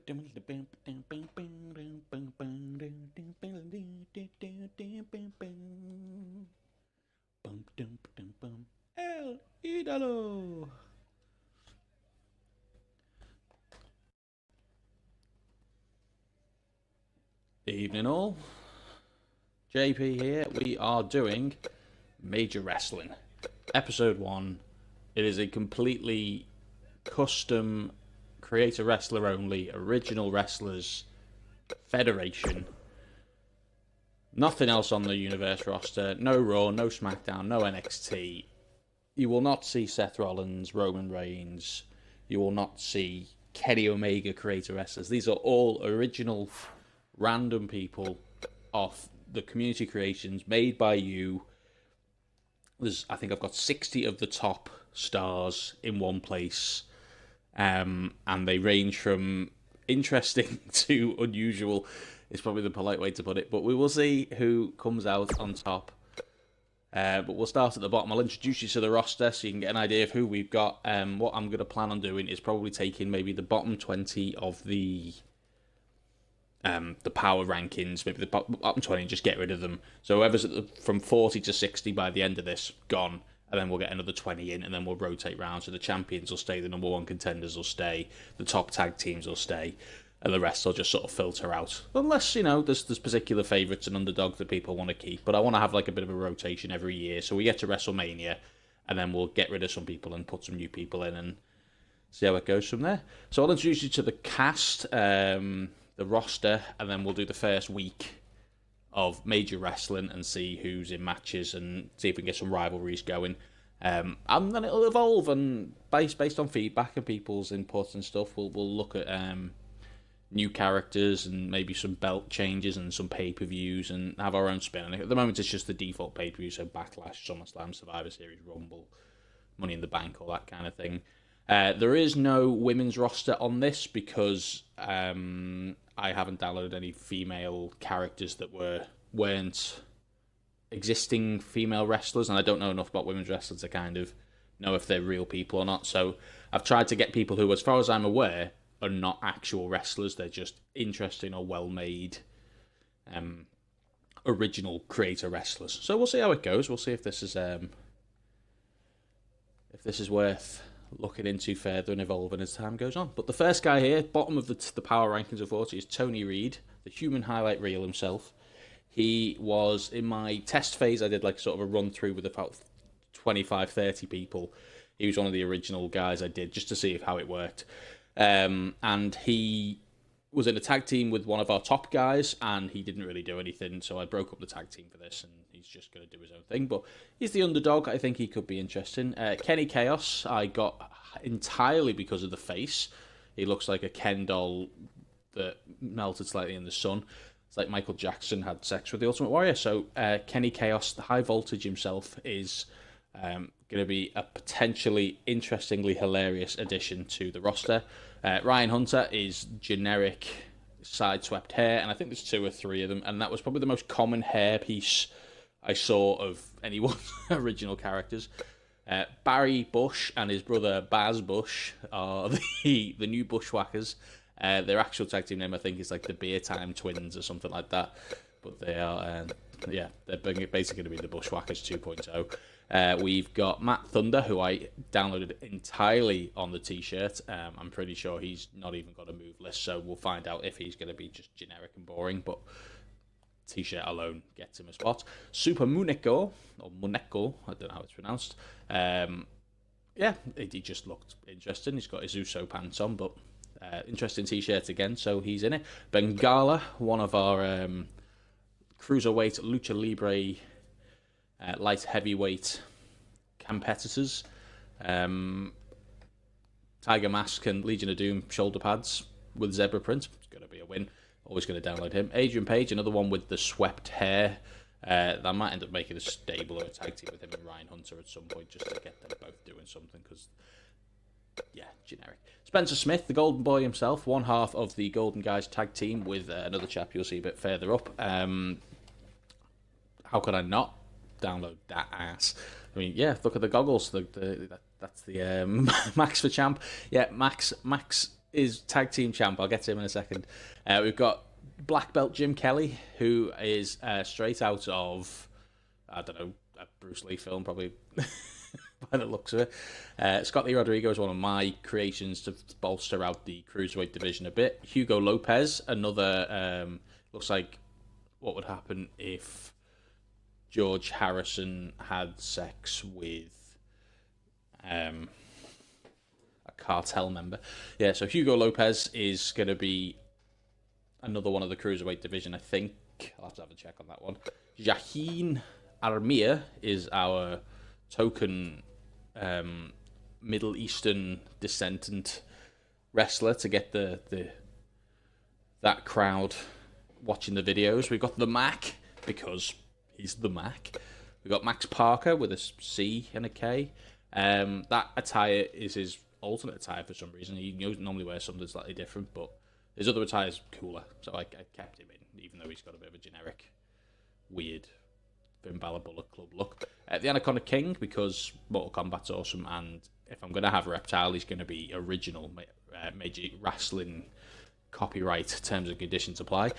El ídolo. Evening all. JP here. We are doing Major Wrasslin. Episode 1. It is a completely custom, creator wrestler only, original wrestlers, federation. Nothing else on the Universe roster. No Raw, no SmackDown, no NXT. You will not see Seth Rollins, Roman Reigns. You will not see Kenny Omega creator wrestlers. These are all original, random people off the community creations made by you. I think I've got 60 of the top stars in one place. And they range from interesting to unusual. Is probably the polite way to put it. But we will see who comes out on top. But we'll start at the bottom. I'll introduce you to the roster so you can get an idea of who we've got. What I'm going to plan on doing is probably taking maybe the bottom 20 of the power rankings, maybe the bottom 20, and just get rid of them. So whoever's from 40 to 60 by the end of this, gone. And then we'll get another 20 in, and then we'll rotate round. So the champions will stay, the number one contenders will stay, the top tag teams will stay, and the rest will just sort of filter out. Unless, there's particular favourites and underdogs that people want to keep. But I want to have like a bit of a rotation every year. So we get to WrestleMania, and then we'll get rid of some people and put some new people in and see how it goes from there. So I'll introduce you to the cast, the roster, and then we'll do the first week of Major Wrasslin and see who's in matches and see if we can get some rivalries going. And then it'll evolve, and based on feedback and people's input and stuff, we'll look at new characters and maybe some belt changes and some pay-per-views and have our own spin. And at the moment, it's just the default pay-per-view, so Backlash, SummerSlam, Survivor Series, Rumble, Money in the Bank, all that kind of thing. There is no women's roster on this because I haven't downloaded any female characters that weren't existing female wrestlers, and I don't know enough about women's wrestlers to kind of know if they're real people or not. So I've tried to get people who, as far as I'm aware, are not actual wrestlers. They're just interesting or well-made original creator wrestlers. So we'll see how it goes. We'll see if this is worth looking into further and evolving as time goes on. But the first guy here, bottom of the power rankings of 40, is Tony Reed, the human highlight reel himself. He was, in my test phase, I did like sort of a run through with about 25, 30 people. He was one of the original guys I did just to see how it worked. And he was in a tag team with one of our top guys, and he didn't really do anything, so I broke up the tag team for this, and he's just going to do his own thing. But he's the underdog. I think he could be interesting. Kenny Chaos, I got entirely because of the face. He looks like a Ken doll that melted slightly in the sun. It's like Michael Jackson had sex with the Ultimate Warrior. So Kenny Chaos, the high voltage himself, is going to be a potentially interestingly hilarious addition to the roster. Ryan Hunter is generic side-swept hair, and I think there's 2 or 3 of them, and that was probably the most common hair piece I saw of anyone's original characters. Barry Bush and his brother Baz Bush are the new Bushwhackers. Their actual tag team name, I think, is like the Beer Time Twins or something like that. But they are, they're basically going to be the Bushwhackers 2.0. We've got Matt Thunder, who I downloaded entirely on the t-shirt. I'm pretty sure he's not even got a move list, so we'll find out if he's going to be just generic and boring, but t-shirt alone gets him a spot. Super Muneko, or Muneko, I don't know how it's pronounced. He just looked interesting. He's got his Uso pants on, but interesting t-shirt again, so he's in it. Bengala, one of our cruiserweight Lucha Libre light heavyweight competitors. Tiger Mask and Legion of Doom shoulder pads with zebra print. It's going to be a win. Always going to download him. Adrian Page, another one with the swept hair. That might end up making a stable or a tag team with him and Ryan Hunter at some point, just to get them both doing something, because generic. Spencer Smith, the Golden Boy himself, one half of the Golden Guys tag team with another chap you'll see a bit further up. How could I not download that ass? I mean, look at the goggles. That's the Max for champ. Yeah, Max is tag team champ. I'll get to him in a second. We've got black belt Jim Kelly, who is straight out of, I don't know, a Bruce Lee film, probably, by the looks of it. Scott Lee Rodrigo is one of my creations to bolster out the cruiserweight division a bit. Hugo Lopez, another, looks like what would happen if George Harrison had sex with a cartel member. Yeah, so Hugo Lopez is going to be another one of the cruiserweight division, I think. I'll have to have a check on that one. Jaheen Armia is our token Middle Eastern descendant wrestler to get that crowd watching the videos. We've got the Mac, because he's the Mac. We've got Max Parker with a C and a K. That attire is his alternate attire for some reason. He normally wears something slightly different, but his other attire is cooler, so I kept him in, even though he's got a bit of a generic, weird Finn Balor Bullet Club look. The Anaconda King, because Mortal Kombat's awesome, and if I'm going to have a Reptile, he's going to be original Major Wrasslin copyright terms and conditions apply.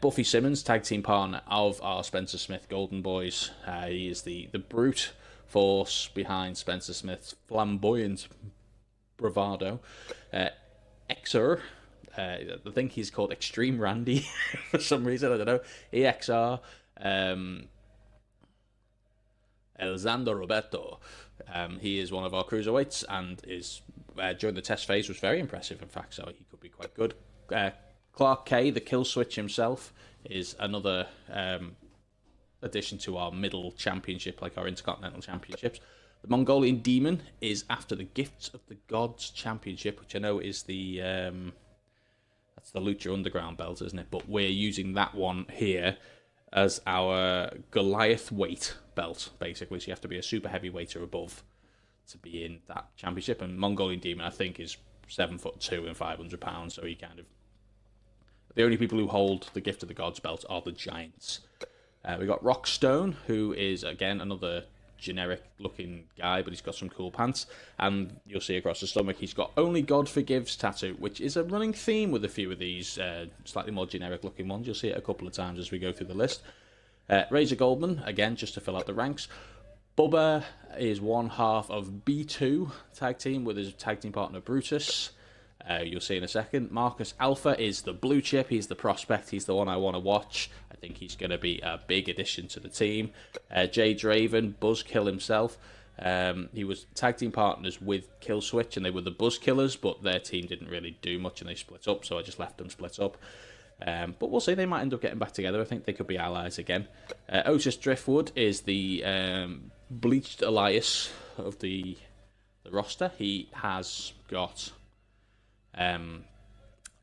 Buffy Simmons, tag team partner of our Spencer Smith Golden Boys. He is the brute force behind Spencer Smith's flamboyant bravado. Exer, I think he's called Extreme Randy for some reason, I don't know. EXR, Elzando Roberto. He is one of our cruiserweights and is during the test phase was very impressive, in fact, so he could be quite good. Clark K, the kill switch himself, is another addition to our middle championship, like our Intercontinental Championships. The Mongolian Demon is after the Gifts of the Gods Championship, which I know is the that's the Lucha Underground belt, isn't it? But we're using that one here as our Goliath weight belt, basically. So you have to be a super heavyweight or above to be in that championship. And Mongolian Demon, I think, is 7'2" and 500 pounds. So he kind of, the only people who hold the Gift of the Gods belt are the giants. We got Rockstone, who is again another generic looking guy, but he's got some cool pants, and you'll see across the stomach he's got Only God Forgives tattoo, which is a running theme with a few of these slightly more generic looking ones. You'll see it a couple of times as we go through the list. Razor Goldman, again, just to fill out the ranks. Bubba is one half of B2 tag team with his tag team partner Brutus. You'll see in a second. Marcus Alpha is the blue chip. He's the prospect. He's the one I want to watch. I think he's going to be a big addition to the team. Jay Draven, Buzzkill himself. He was tag team partners with Killswitch, and they were the Buzzkillers, but their team didn't really do much, and they split up, so I just left them split up. But we'll see. They might end up getting back together. I think they could be allies again. Otis Driftwood is the bleached Elias of the roster. He has got a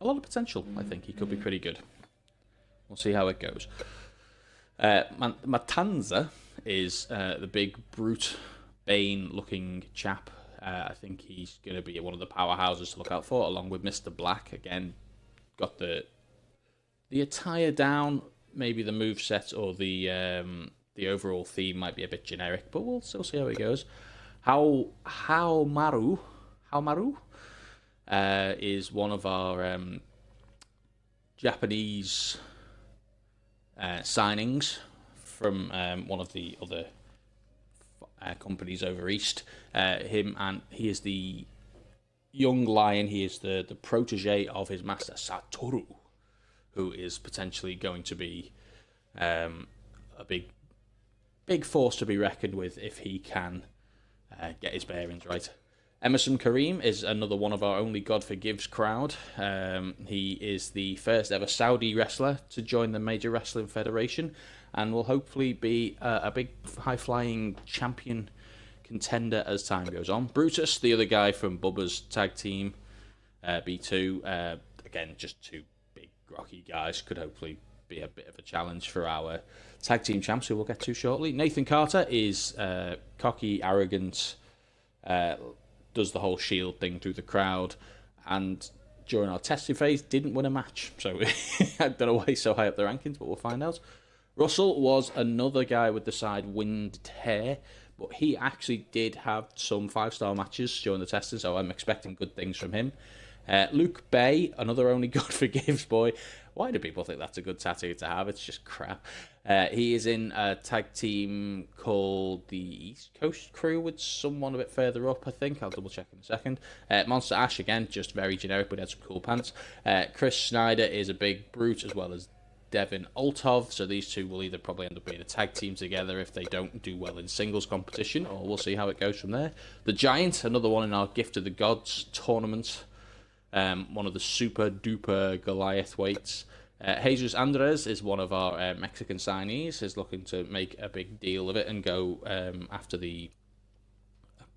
lot of potential. I think he could be pretty good. We'll see how it goes. Matanza is the big brute Bane-looking chap. I think he's going to be one of the powerhouses to look out for, along with Mr. Black. Again, got the attire down. Maybe the moveset or the overall theme might be a bit generic, but we'll still see how it goes. How Maru is one of our Japanese signings from one of the other companies over east. He is the young lion. He is the protege of his master Satoru, who is potentially going to be a big force to be reckoned with if he can get his bearings right. Emerson Kareem is another one of our Only God Forgives crowd. He is the first ever Saudi wrestler to join the Major Wrasslin Federation, and will hopefully be a big high-flying champion contender as time goes on. Brutus, the other guy from Bubba's tag team, B2, again, just two big rocky guys, could hopefully be a bit of a challenge for our tag team champs, who we'll get to shortly. Nathan Carter is cocky, arrogant, does the whole shield thing through the crowd, and during our testing phase didn't win a match, so I don't know why he's so high up the rankings, but we'll find out. Russell was another guy with the side winged hair, but he actually did have some 5-star matches during the testing, so I'm expecting good things from him. Luke Bay, another only God forgives boy. Why do people think that's a good tattoo to have? It's just crap. He is in a tag team called the East Coast Crew with someone a bit further up, I think. I'll double check in a second. Monster Ash, again, just very generic, but had some cool pants. Chris Snyder is a big brute, as well as Devin Altov. So these two will either probably end up being a tag team together if they don't do well in singles competition, or we'll see how it goes from there. The Giant, another one in our Gift of the Gods tournament. One of the super duper Goliath weights. Jesus Andres is one of our Mexican signees, is looking to make a big deal of it and go after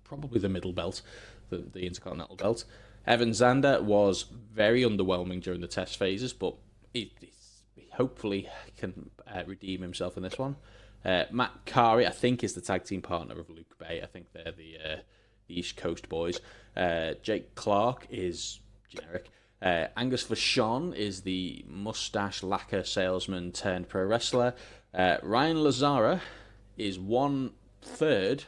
probably the middle belt, the Intercontinental belt. Evan Zander was very underwhelming during the test phases, but he hopefully can redeem himself in this one. Matt Kari, I think, is the tag team partner of Luke Bay. I think they're the East Coast boys. Jake Clark is generic. Angus Vachon is the mustache lacquer salesman turned pro wrestler. Ryan Lazara is 1/3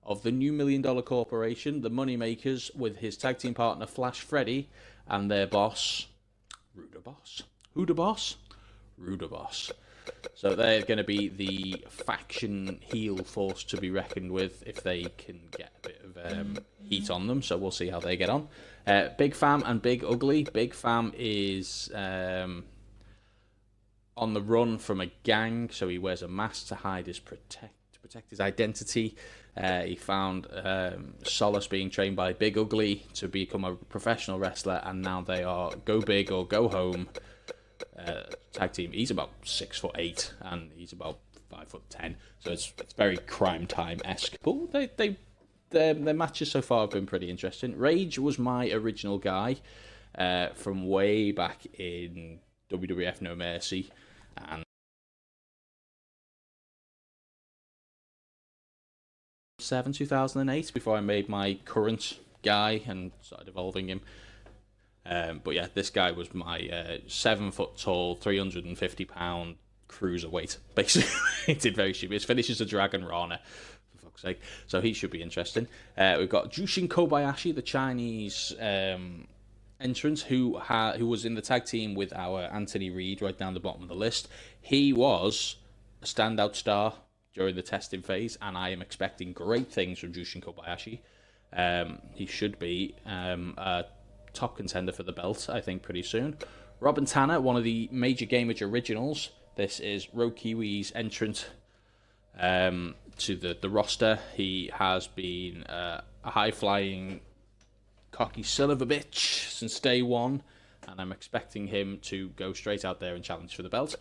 of the new $1 Million Corporation, the Moneymakers, with his tag team partner Flash Freddy and their boss, Ruda Boss. Who the boss? Ruda Boss. So they're going to be the faction heel force to be reckoned with if they can get a bit of heat on them. So we'll see how they get on. Big Fam and Big Ugly. Big Fam is on the run from a gang, so he wears a mask to hide his protect his identity. He found solace being trained by Big Ugly to become a professional wrestler, and now they are go big or go home. Tag team. He's about 6'8" and he's about 5'10", so it's very Crime Time-esque. But their matches so far have been pretty interesting. Rage was my original guy from way back in WWF No Mercy, and 2008 before I made my current guy and started evolving him. But yeah, this guy was my 7 foot tall, 350 pound cruiserweight. Basically, he did very stupid. His finish is a Dragon Rana, for fuck's sake. So he should be interesting. We've got Jushin Kobayashi, the Chinese entrant who was in the tag team with our Anthony Reed right down the bottom of the list. He was a standout star during the testing phase, and I am expecting great things from Jushin Kobayashi. He should be a top contender for the belt, I think, pretty soon. Robin Tanner, one of the Major Gamage originals. This is Rokiwi's entrant to the roster. He has been a high-flying, cocky son of a bitch since day one, and I'm expecting him to go straight out there and challenge for the belt.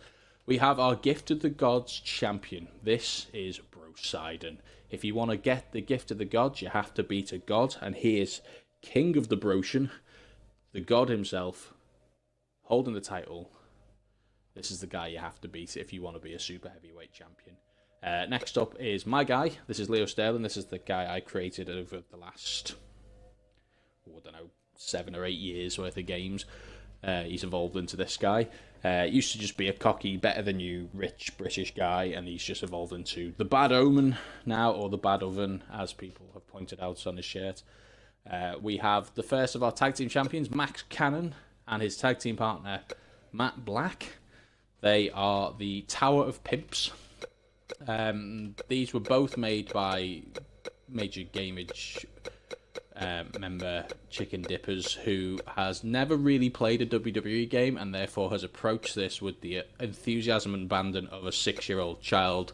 We have our Gift of the Gods champion. This is Brosidon. If you want to get the Gift of the Gods, you have to beat a god, and he is King of the Broshin, the god himself, holding the title. This is the guy you have to beat if you want to be a super heavyweight champion. Next up is my guy. This is Leo Sterling. This is the guy I created over the last, 7 or 8 years worth of games. He's evolved into this guy. Used to just be a cocky, better than you, rich British guy, and he's just evolved into the Bad Omen now, or the Bad Oven, as people have pointed out on his shirt. We have the first of our tag team champions, Max Cannon, and his tag team partner, Matt Black. They are the Tower of Pimps. These were both made by Major Gamage member Chicken Dippers, who has never really played a WWE game and therefore has approached this with the enthusiasm and abandon of a 6-year-old child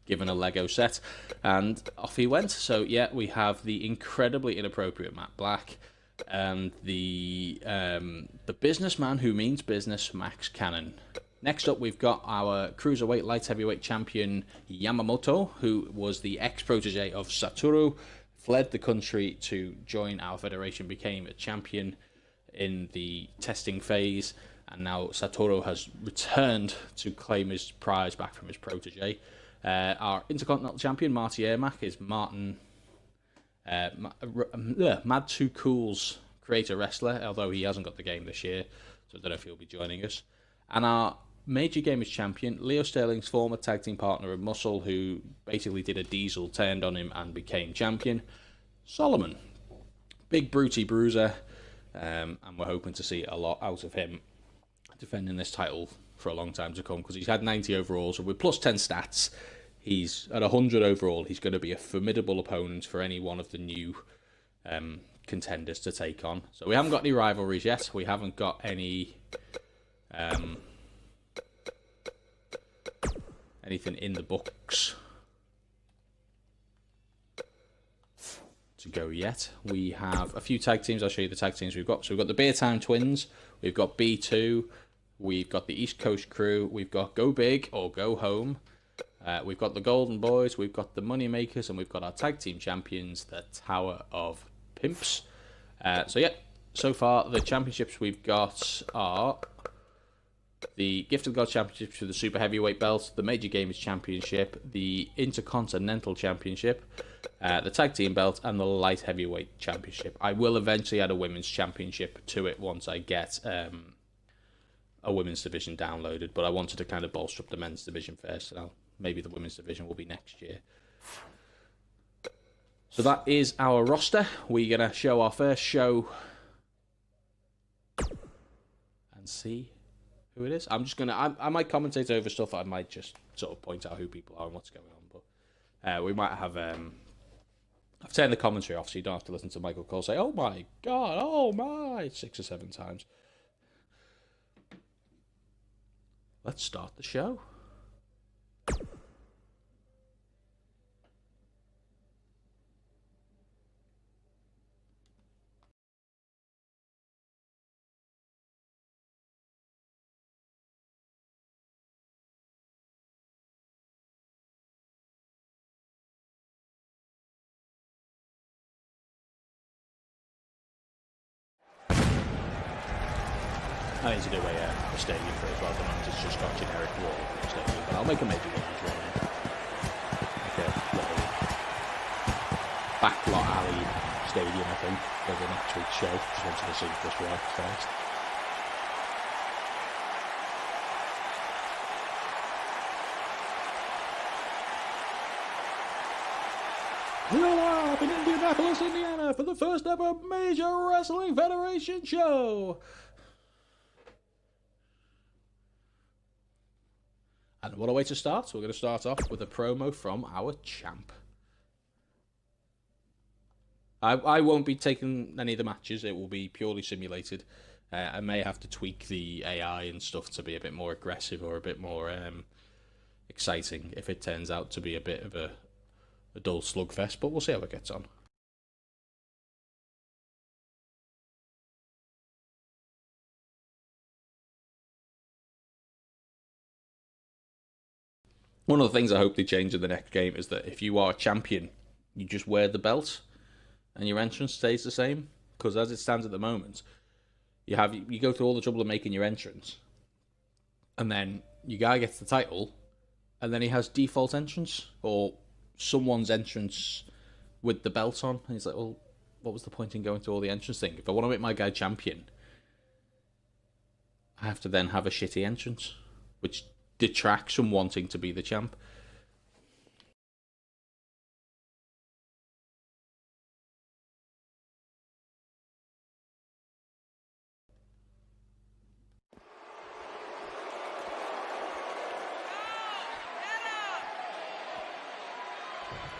given a Lego set, and off he went. So yeah, we have the incredibly inappropriate Matt Black and the businessman who means business, Max Cannon. Next up, we've got our Cruiserweight Light Heavyweight Champion, Yamamoto, who was the ex-protege of Satoru, fled the country to join our federation, became a champion in the testing phase, and now Satoru has returned to claim his prize back from his protege. Our Intercontinental Champion, Marty Ermac, is Martin Mad Too Cool's creator wrestler, although he hasn't got the game this year, so I don't know if he'll be joining us. And our Major Gamers Champion, Leo Sterling's former tag team partner of Muscle, who basically did a diesel, turned on him and became champion, Solomon. Big Brutey Bruiser, and we're hoping to see a lot out of him defending this title for a long time to come, because he's had 90 overall, so with plus 10 stats, he's at 100 overall. He's going to be a formidable opponent for any one of the new contenders to take on. So we haven't got any rivalries yet. We haven't got any anything in the books to go yet. We have a few tag teams. I'll show you the tag teams we've got. So we've got the Beer Time Twins, we've got B2, we've got the East Coast Crew, we've got Go Big or Go Home, we've got the Golden Boys, we've got the Moneymakers, and we've got our tag team champions, the Tower of Pimps. So yeah, so far the championships we've got are the Gift of God Championship for the Super Heavyweight belt, the Major Gamers Championship, the Intercontinental Championship, the Tag Team belt, and the Light Heavyweight Championship. I will eventually add a Women's Championship to it once I get a Women's Division downloaded, but I wanted to kind of bolster up the Men's Division first, and maybe the Women's Division will be next year. So that is our roster. We're going to show our first show and see who it is. I'm just going to... I might commentate over stuff. I might just sort of point out who people are and what's going on. But we might have... I've turned the commentary off, so you don't have to listen to Michael Cole say, "Oh my God, oh my," 6 or 7 times. Let's start the show. I need to do a stadium for it, rather than it's just got generic wall stadium, but I'll make a major one as well. Like a little backlot alley stadium, I think, for the next week's show. Just wanted to see if this works first. We're live in Indianapolis, Indiana for the first ever Major Wrestling Federation show. And what a way to start. So we're going to start off with a promo from our champ. I won't be taking any of the matches. It will be purely simulated. I may have to tweak the AI and stuff to be a bit more aggressive or a bit more exciting if it turns out to be a bit of a dull slugfest, but we'll see how it gets on. One of the things I hope they change in the next game is that if you are a champion, you just wear the belt and your entrance stays the same. Because as it stands at the moment, you go through all the trouble of making your entrance, and then your guy gets the title, and then he has default entrance, or someone's entrance with the belt on, and he's like, well, what was the point in going through all the entrance thing? If I want to make my guy champion, I have to then have a shitty entrance, which detracts from wanting to be the champ.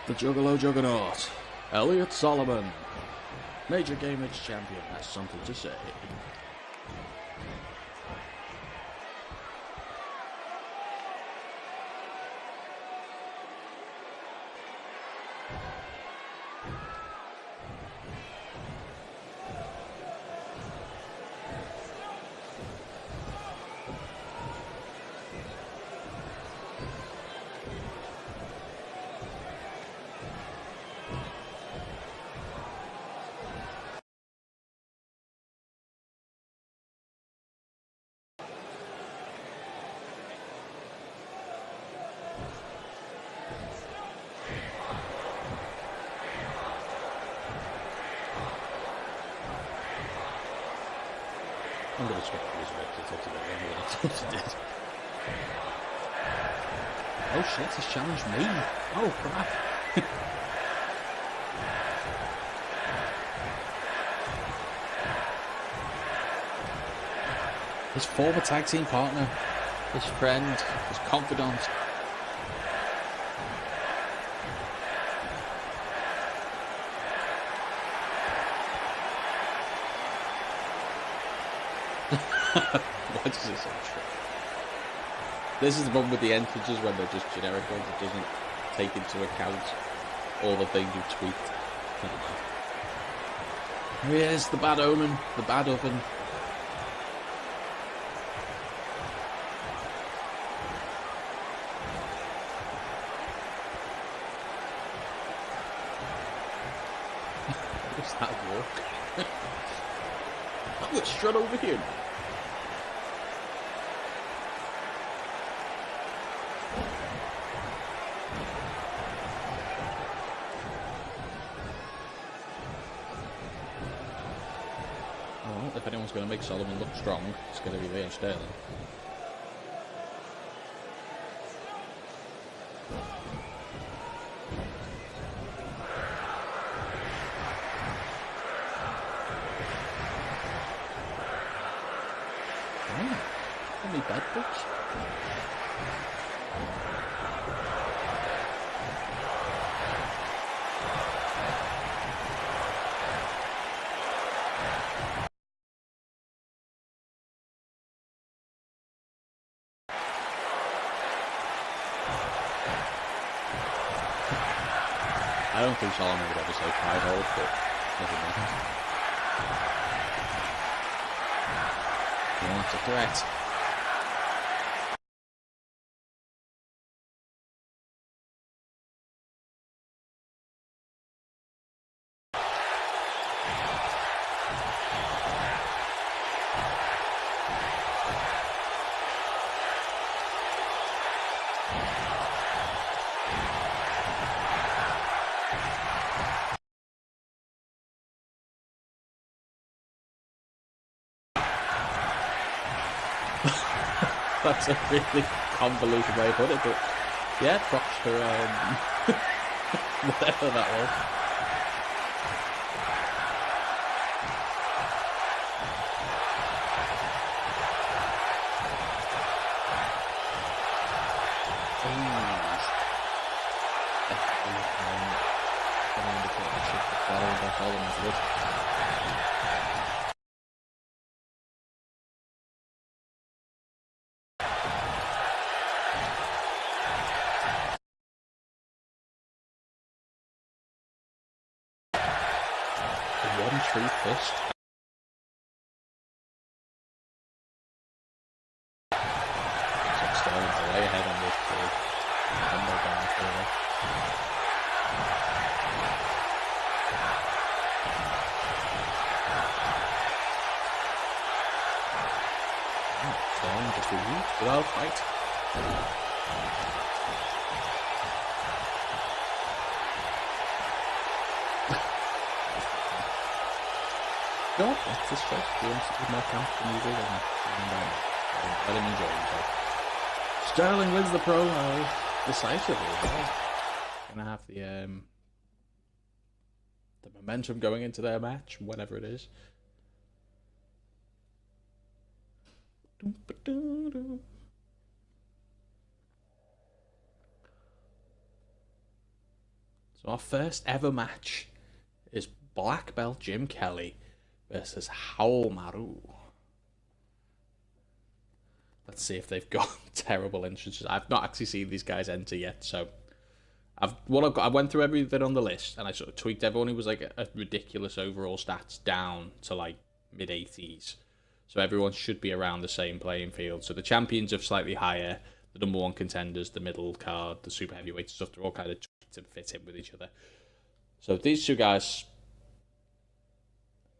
The Juggalo Juggernaut, Elliot Solomon, Major Gamers champion, has something to say. I'm going to swap these reps to take a bit longer than I thought it did. Oh shit, he's challenged me. Oh crap. His former tag team partner, his friend, his confidant. Why does it say true? This is the one with the entrances when they're just generic ones. It doesn't take into account all the things you tweet. Here he is, the bad omen, the bad oven. What's that walk? I'm going straight over here. Well, if anyone's going to make Solomon look strong, it's going to be Major Sterling. How many bad books? I don't think Solomon would ever say pride hold, but never mind. He wants a threat. That's a really convoluted way to put it, but yeah, props for whatever that was. One true fist. So Sterling's way ahead on this big combo down further. Sterling just relieved without fight. Go on, that's his choice. He wants to be more camp than usual, and let him enjoy himself. Sterling wins the promo decisively. Well, gonna have the momentum going into their match, whatever it is. So our first ever match is Black Belt Jim Kelly versus Howl Maru. Let's see if they've got terrible entrances. I've not actually seen these guys enter yet, so I went through everything on the list, and I sort of tweaked everyone who was like a ridiculous overall stats down to like mid-80s. So everyone should be around the same playing field. So the champions are slightly higher, the number one contenders, the middle card, the super heavyweight stuff, they're all kind of tweaked and fit in with each other. So these two guys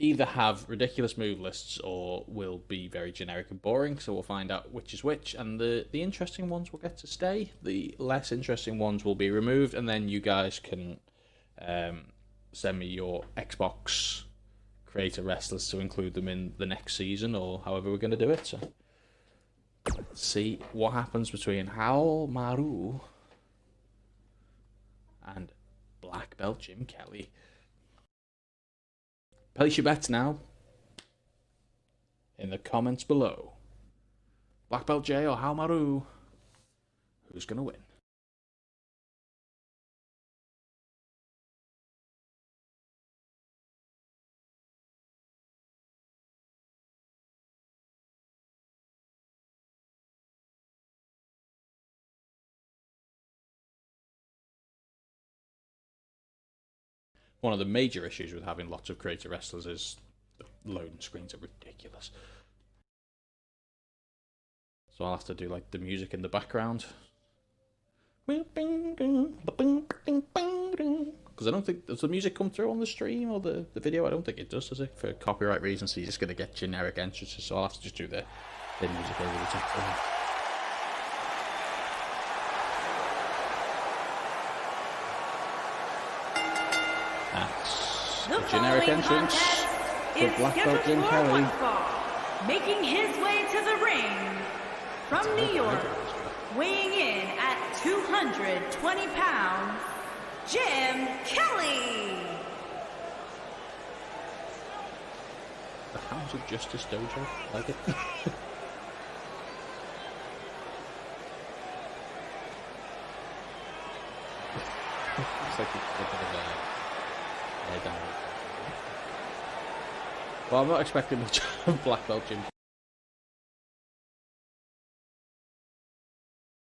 either have ridiculous move lists or will be very generic and boring, so we'll find out which is which, and the interesting ones will get to stay, the less interesting ones will be removed, and then you guys can send me your Xbox creator wrestlers to include them in the next season, or however we're going to do it. So let's see what happens between Howl Maru and Black Belt Jim Kelly. Place your bets now in the comments below. Black Belt J or Haohmaru? Who's going to win? One of the major issues with having lots of creator wrestlers is the loading screens are ridiculous. So I'll have to do like the music in the background. Because I don't think, does the music come through on the stream or the video? I don't think it does it? For copyright reasons, so you're just going to get generic entrances, so I'll have to just do the music over the top. That's the a generic entrance for Black Belt Jim Kelly. Making his way to the ring from New York, weighing in at 220 pounds, Jim Kelly. The Hounds of Justice Dojo, like it. It's like a bit of a down. Well, I'm not expecting much of Black Belt Jim.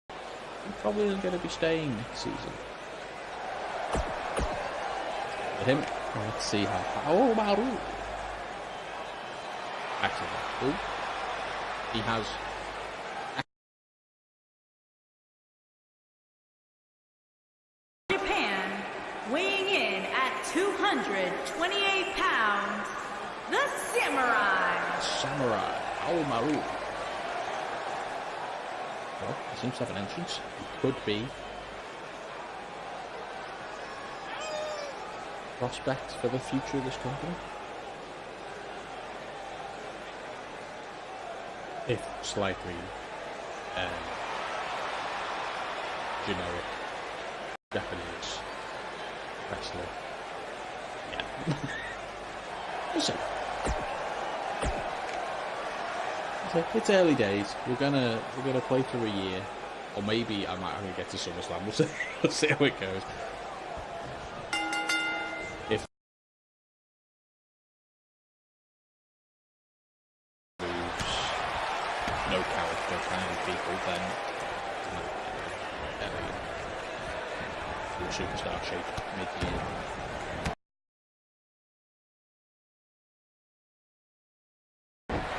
He probably isn't going to be staying next season. With him, let's see how. Oh, Maru! Actually, he has. Japan, weighing in at 228 pounds, the Samurai. Samurai, Haohmaru. Well, he seems to have an entrance. He could be. Prospect for the future of this company. If slightly generic Japanese wrestler. Yeah. Listen. It's early days. We're gonna play through a year. Or maybe I might only get to SummerSlam. We'll see how it goes. If no character kind of people, then the superstar shape mid-year.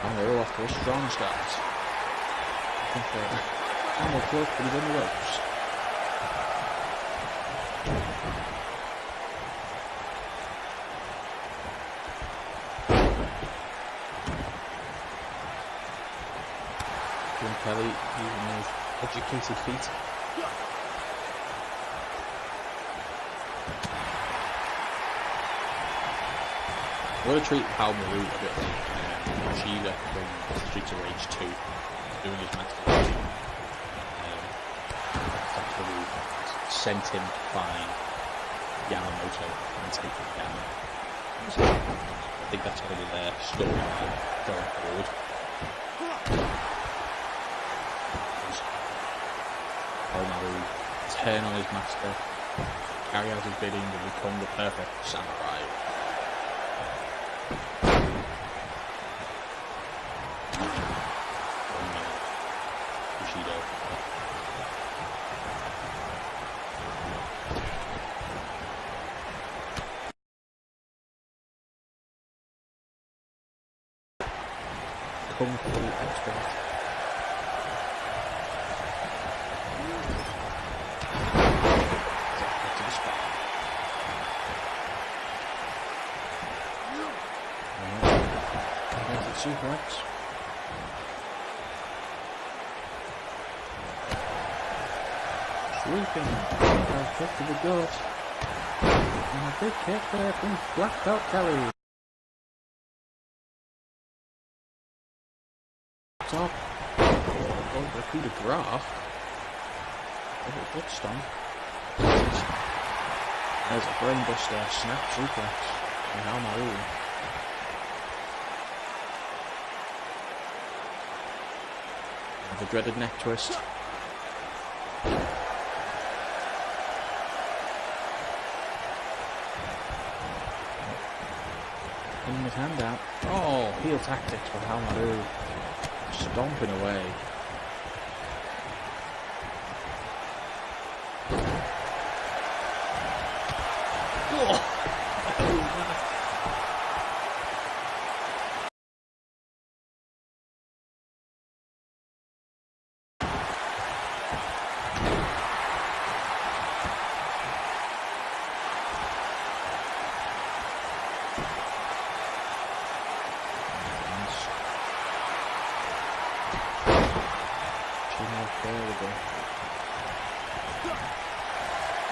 And they're off to a strong start. I think they're close, but he's on the ropes. Jim Kelly using those educated feet. I'm going to treat Haohmaru a bit like Sheila from Streets of Rage 2, doing his master. Sent him to find Yamamoto and take him down. So I think that's going to be their storyline going forward. Haohmaru turn on his master, carry out his bidding, and become the perfect samurai. Kung Fu expert. To the spot. There's the suplex. Sweeping. A kick to the gut. And a big kick there from Black Belt Kelly. Top. Oh, the coup de grace. Double foot stomp. There's a brainbuster snap suplex from Haohmaru. The dreaded neck twist. Putting his hand out. Oh, heel tactics for Hamaru. Stomping away. Oh.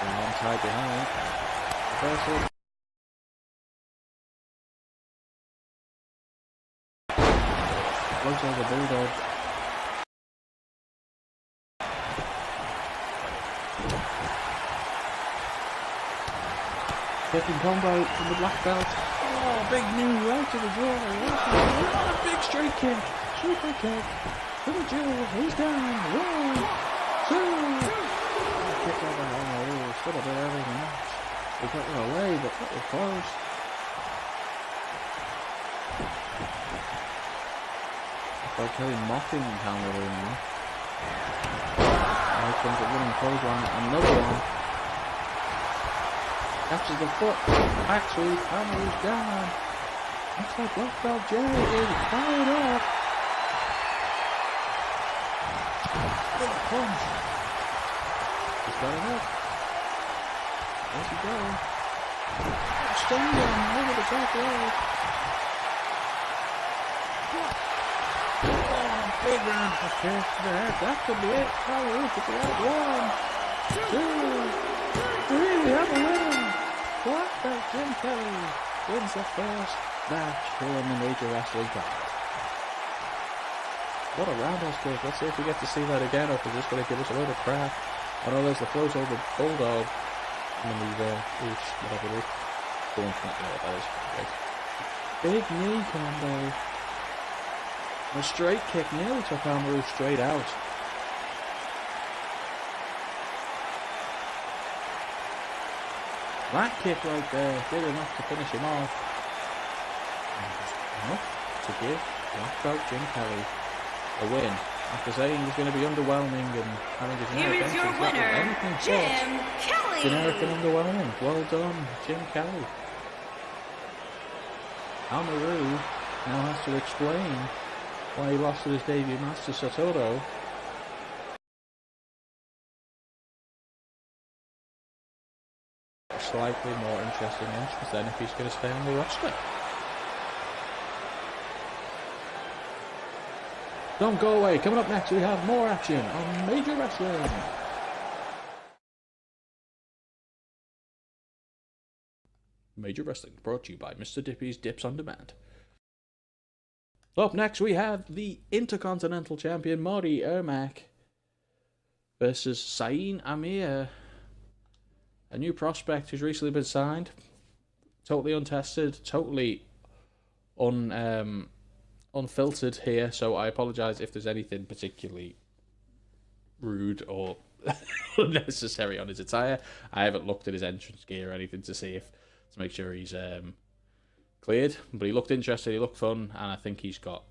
One tied behind. Reversal. Floats over Bulldog. Taking combo from the black belt. Oh, big knee right to the jaw. Oh, big straight kick. Super kick. To the jaw. He's down. 1, 2. Kick over Hamaru. Still a bit early in the match. We got it away, but that was close. By Kelly mocking Hamaru now. Now comes a running clothesline. Another one. Catches the foot. Back sweep. Hamaru's down. Looks like Black Belt Jay is fired up. Big punch. He's got it up. Where's he going? Standing over the top rope. Oh, big round for kick to the head. That could be it. Hamaru took it out. 1, 2, 3. We have a winner. Black Belt Jim Kelly wins the first match here on the Major Wrasslin card. What a roundhouse kick. Let's see if we get to see that again, or if it's just going to give us a load of crap. I know there's the float over Bulldog. And then whatever it is. Go on, not know what that is. Right. Big knee combo. A straight kick nearly took Hamaru straight out. That kick right there did enough to finish him off. And enough to give Black Belt Jim Kelly a win. After saying he's going to be underwhelming and having his Here is your winner, Jim Kelly. Generic and underwhelming. Well done, Jim Kelly. Hamaru now has to explain why he lost to his debut match to Satoru. A slightly more interesting entrance than if he's going to stay on the roster. Don't go away. Coming up next, we have more action on Major Wrasslin. Major Wrasslin, brought to you by Mr. Dippy's Dips on Demand. Up next, we have the Intercontinental Champion Marty Ermac versus Saeed Amir, a new prospect who's recently been signed. Totally untested, totally unfiltered here, so I apologise if there's anything particularly rude or unnecessary on his attire. I haven't looked at his entrance gear or anything to make sure he's cleared, but he looked interested, he looked fun, and I think he's got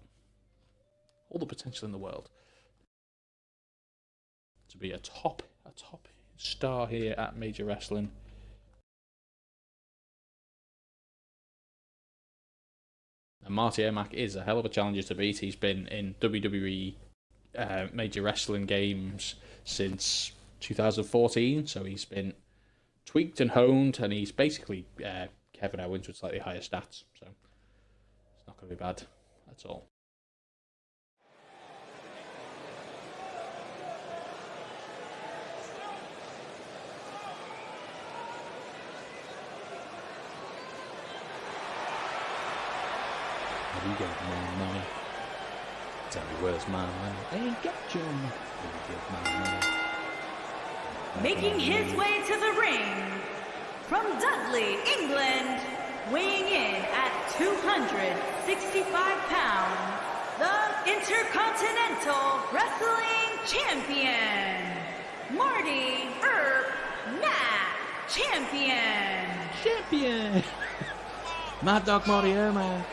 all the potential in the world to be a top star here at Major Wrasslin. And Marty Ermac is a hell of a challenger to beat. He's been in WWE Major Wrasslin games since 2014, so he's been tweaked and honed, and he's basically Kevin Owens with slightly higher stats, so it's not going to be bad at all. You get my money. Tell me where's my money? I ain't got your money. You get my money. Making his way to the ring from Dudley, England, weighing in at 265 pounds, the Intercontinental Wrestling Champion, Marty Mack Champion. Mad Dog Marty Ermac,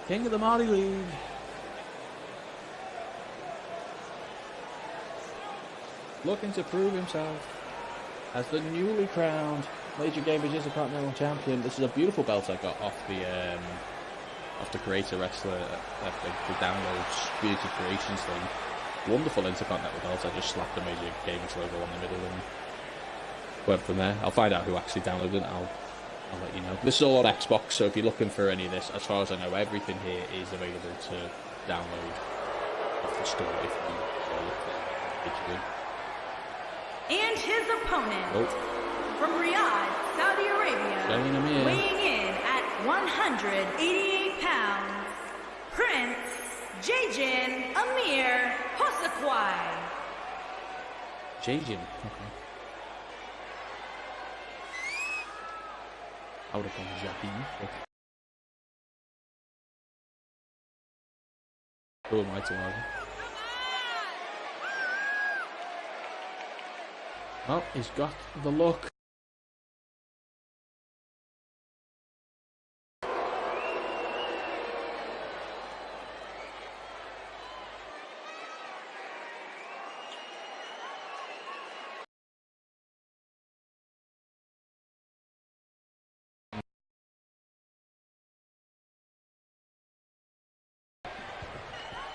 King of the Marty League. Looking to prove himself as the newly crowned Major Gamers Intercontinental Champion. This is a beautiful belt I got off the Creator Wrestler the downloads Community Creations thing. Wonderful Intercontinental belt. I just slapped the Major Gamers logo on the middle and went from there. I'll find out who actually downloaded it. I'll let you know. This is all on Xbox, so if you're looking for any of this, as far as I know, everything here is available to download off the store if you look for it. And his opponent from Riyadh, Saudi Arabia, weighing in at 188 pounds, Prince Jajin Amir Hosakwai. Jajin, okay. I would have gone Jaheen. Who am I to argue? Oh, he's got the look.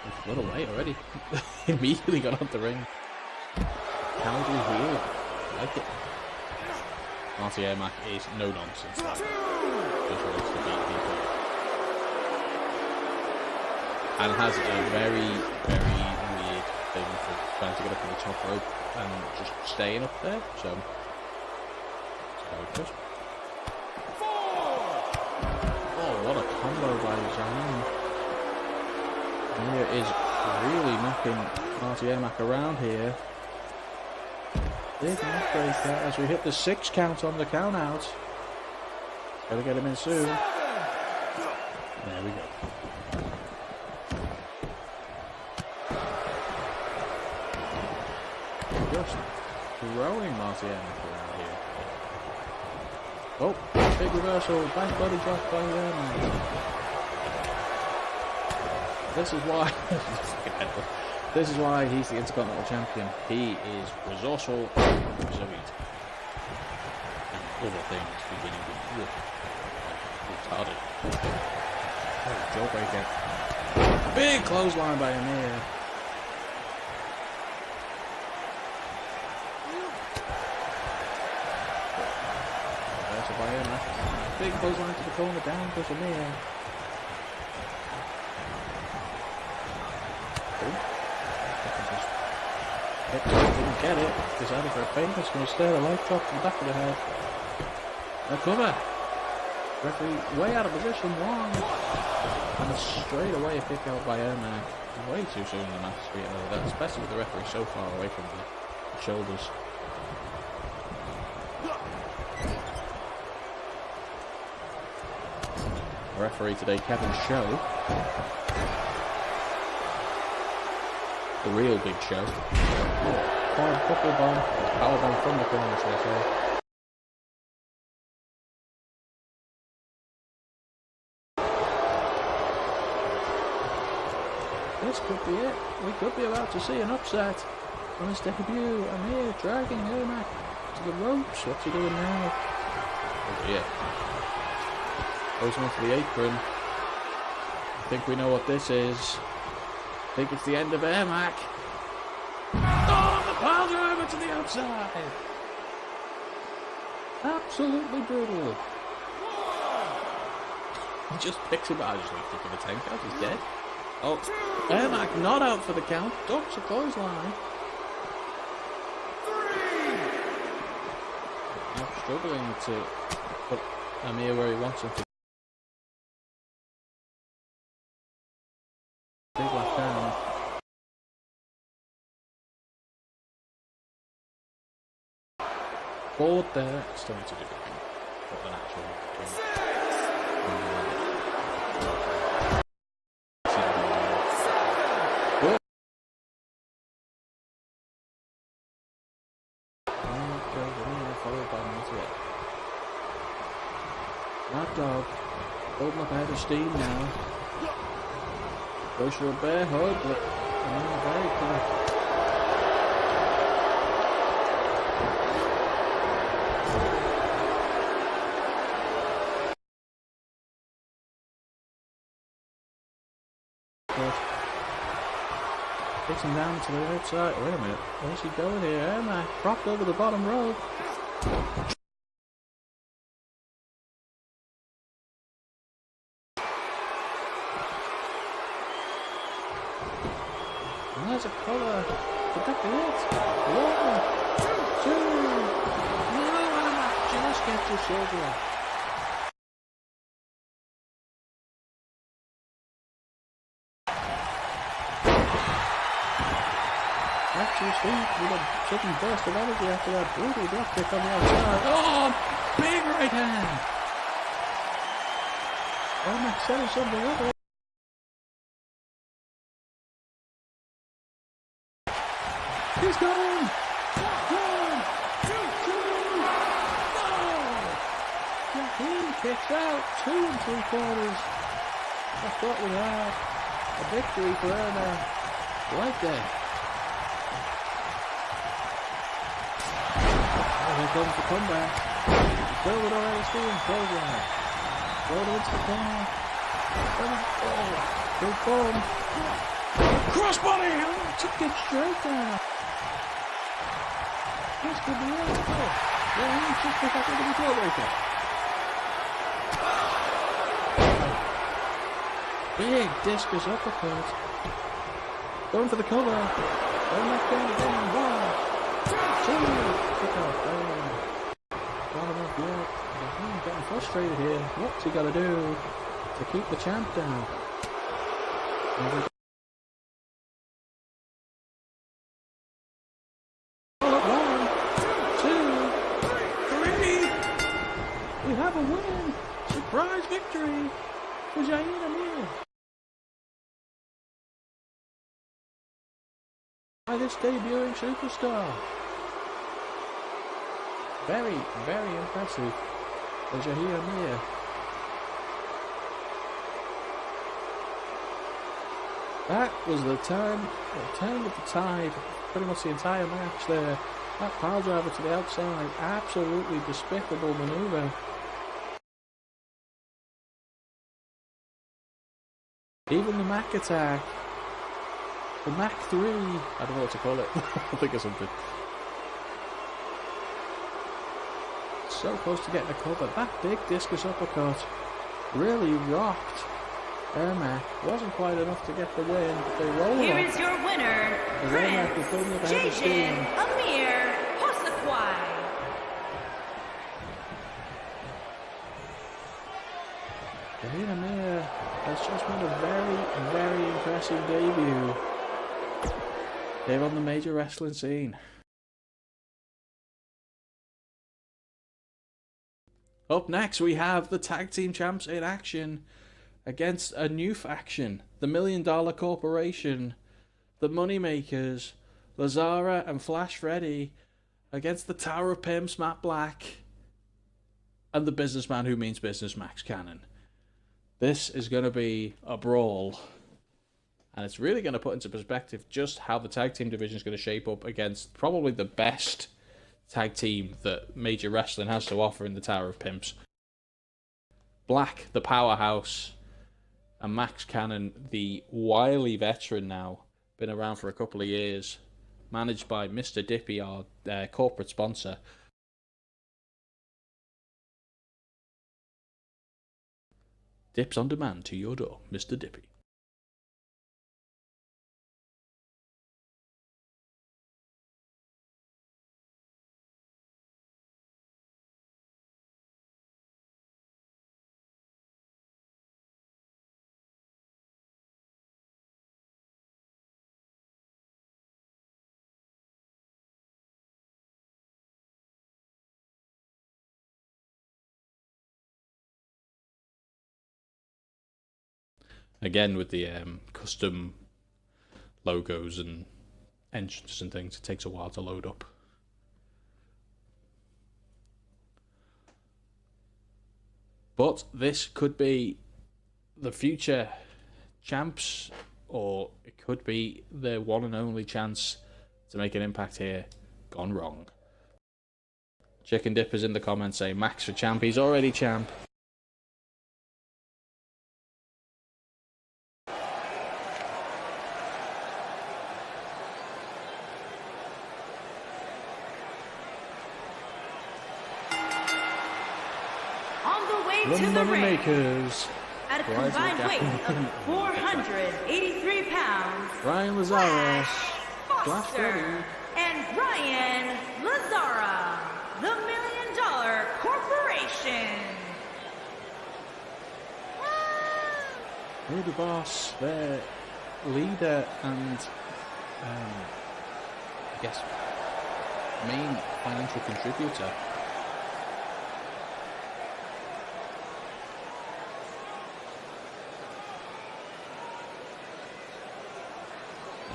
He's got away already. Immediately got off the ring. Cowardly heel. I like it. Marty Ermac is no nonsense. Just wants to beat people. And has a very, very weird thing for trying to get up on the top rope and just staying up there. So good. Oh, what a combo by Jaheen. Amir is really knocking Marty Ermac around here. Big neck breaker as we hit the 6 count on the count out. Gotta get him in soon. There we go. Just throwing Marty Ermac around here. Oh, big reversal, back body drop by Ermac. This is why. This is why he's the Intercontinental Champion. He is resourceful, resilient, and other things beginning with retarded. Oh, jawbreaker. Big clothesline by Amir. There's a by Amir. Big clothesline to the corner, down goes Amir. Didn't get it. Decided for a feint. It's going to stare a leg drop to the back of the head. A cover. Referee way out of position. One. And a straight away a kick out by Ermac. Way too soon in the match to be out of that, especially with the referee so far away from the shoulders. The referee today, Kevin Show. The real big show. Buckle bomb, power bomb from the corner, so I say. This could be it. We could be about to see an upset on his debut. Amir dragging Ermac to the ropes. What's he doing now? Oh dear. Goes onto the apron. I think we know what this is. I think it's the end of Ermac. Oh, the pile driver to the outside. Absolutely brutal. He just picks him out. I just left him for the 10 count. He's dead. Oh, Ermac not out for the count. Ducks a clothesline. Not struggling to put Amir where he wants him to. Big left hand. Forward there. Still need to do it. Put an actual for steam now. Goes for a bear hug, but very quick. Takes him down to the outside. Wait a minute. Where's he going here? Ermac propped over the bottom rope. And there's a collar. Protecting it. 1, 2. No, Ermac just gets his shoulder off. Back to his feet with a sudden burst of energy after that brutal drop kick on the outside. Oh, big right hand! Ermac setting something up. He's got him! 1, 2, 3. No! He kicks out 2 3/4. I thought we had a victory for Ermac right there. Here comes the comeback. Build it already, Steven. Clothesline. Throw it into the corner. Big bomb. Crossbody! Oh, took it straight down. This could be it. Oh, yeah, he's just picked up into the jawbreaker. Big discus uppercut. Going for the cover. Going back down again. 1, 2. Kick out. Not enough yet. He's getting frustrated here. What's he got to do to keep the champ down? One, 2, 3. We have a win. Surprise victory for Jair Amir. By this debuting superstar. Very, very impressive for Jair Amir. That was the turn of the tide, pretty much the entire match there. That pile driver to the outside, absolutely despicable maneuver. Even the Mac attack, the Mac 3, I don't know what to call it, I think of something. So close to getting a cover. That big discus uppercut really rocked Ermac. Wasn't quite enough to get the win, but they roll Here up. is your winner, Prince Jason Amir Hosaquai. Jair Amir has just made a very, very impressive debut here on the Major Wrestling scene. Up next, we have the Tag Team Champs in action against a new faction, the $1 Million Corporation, the Moneymakers, Lazara and Flash Freddy, against the Tower of Pimps, Matt Black, and the businessman who means business, Max Cannon. This is going to be a brawl, and it's really going to put into perspective just how the tag team division is going to shape up against probably the best tag team that Major Wrestling has to offer in the Tower of Pimps. Black, the powerhouse, and Max Cannon, the wily veteran now, been around for a couple of years, managed by Mr. Dippy, our corporate sponsor. Dips on demand to your door, Mr. Dippy. Again, with the custom logos and entrances and things, it takes a while to load up. But this could be the future champs, or it could be their one and only chance to make an impact here, gone wrong. Chicken Dippers in the comments saying Max for champ. He's already champ. To the ring, makers. at a combined weight of 483 pounds, Ryan Lazara, Flash Freddy, and Ryan Lazara, the $1 Million Corporation. They're the boss, their leader, and I guess main financial contributor.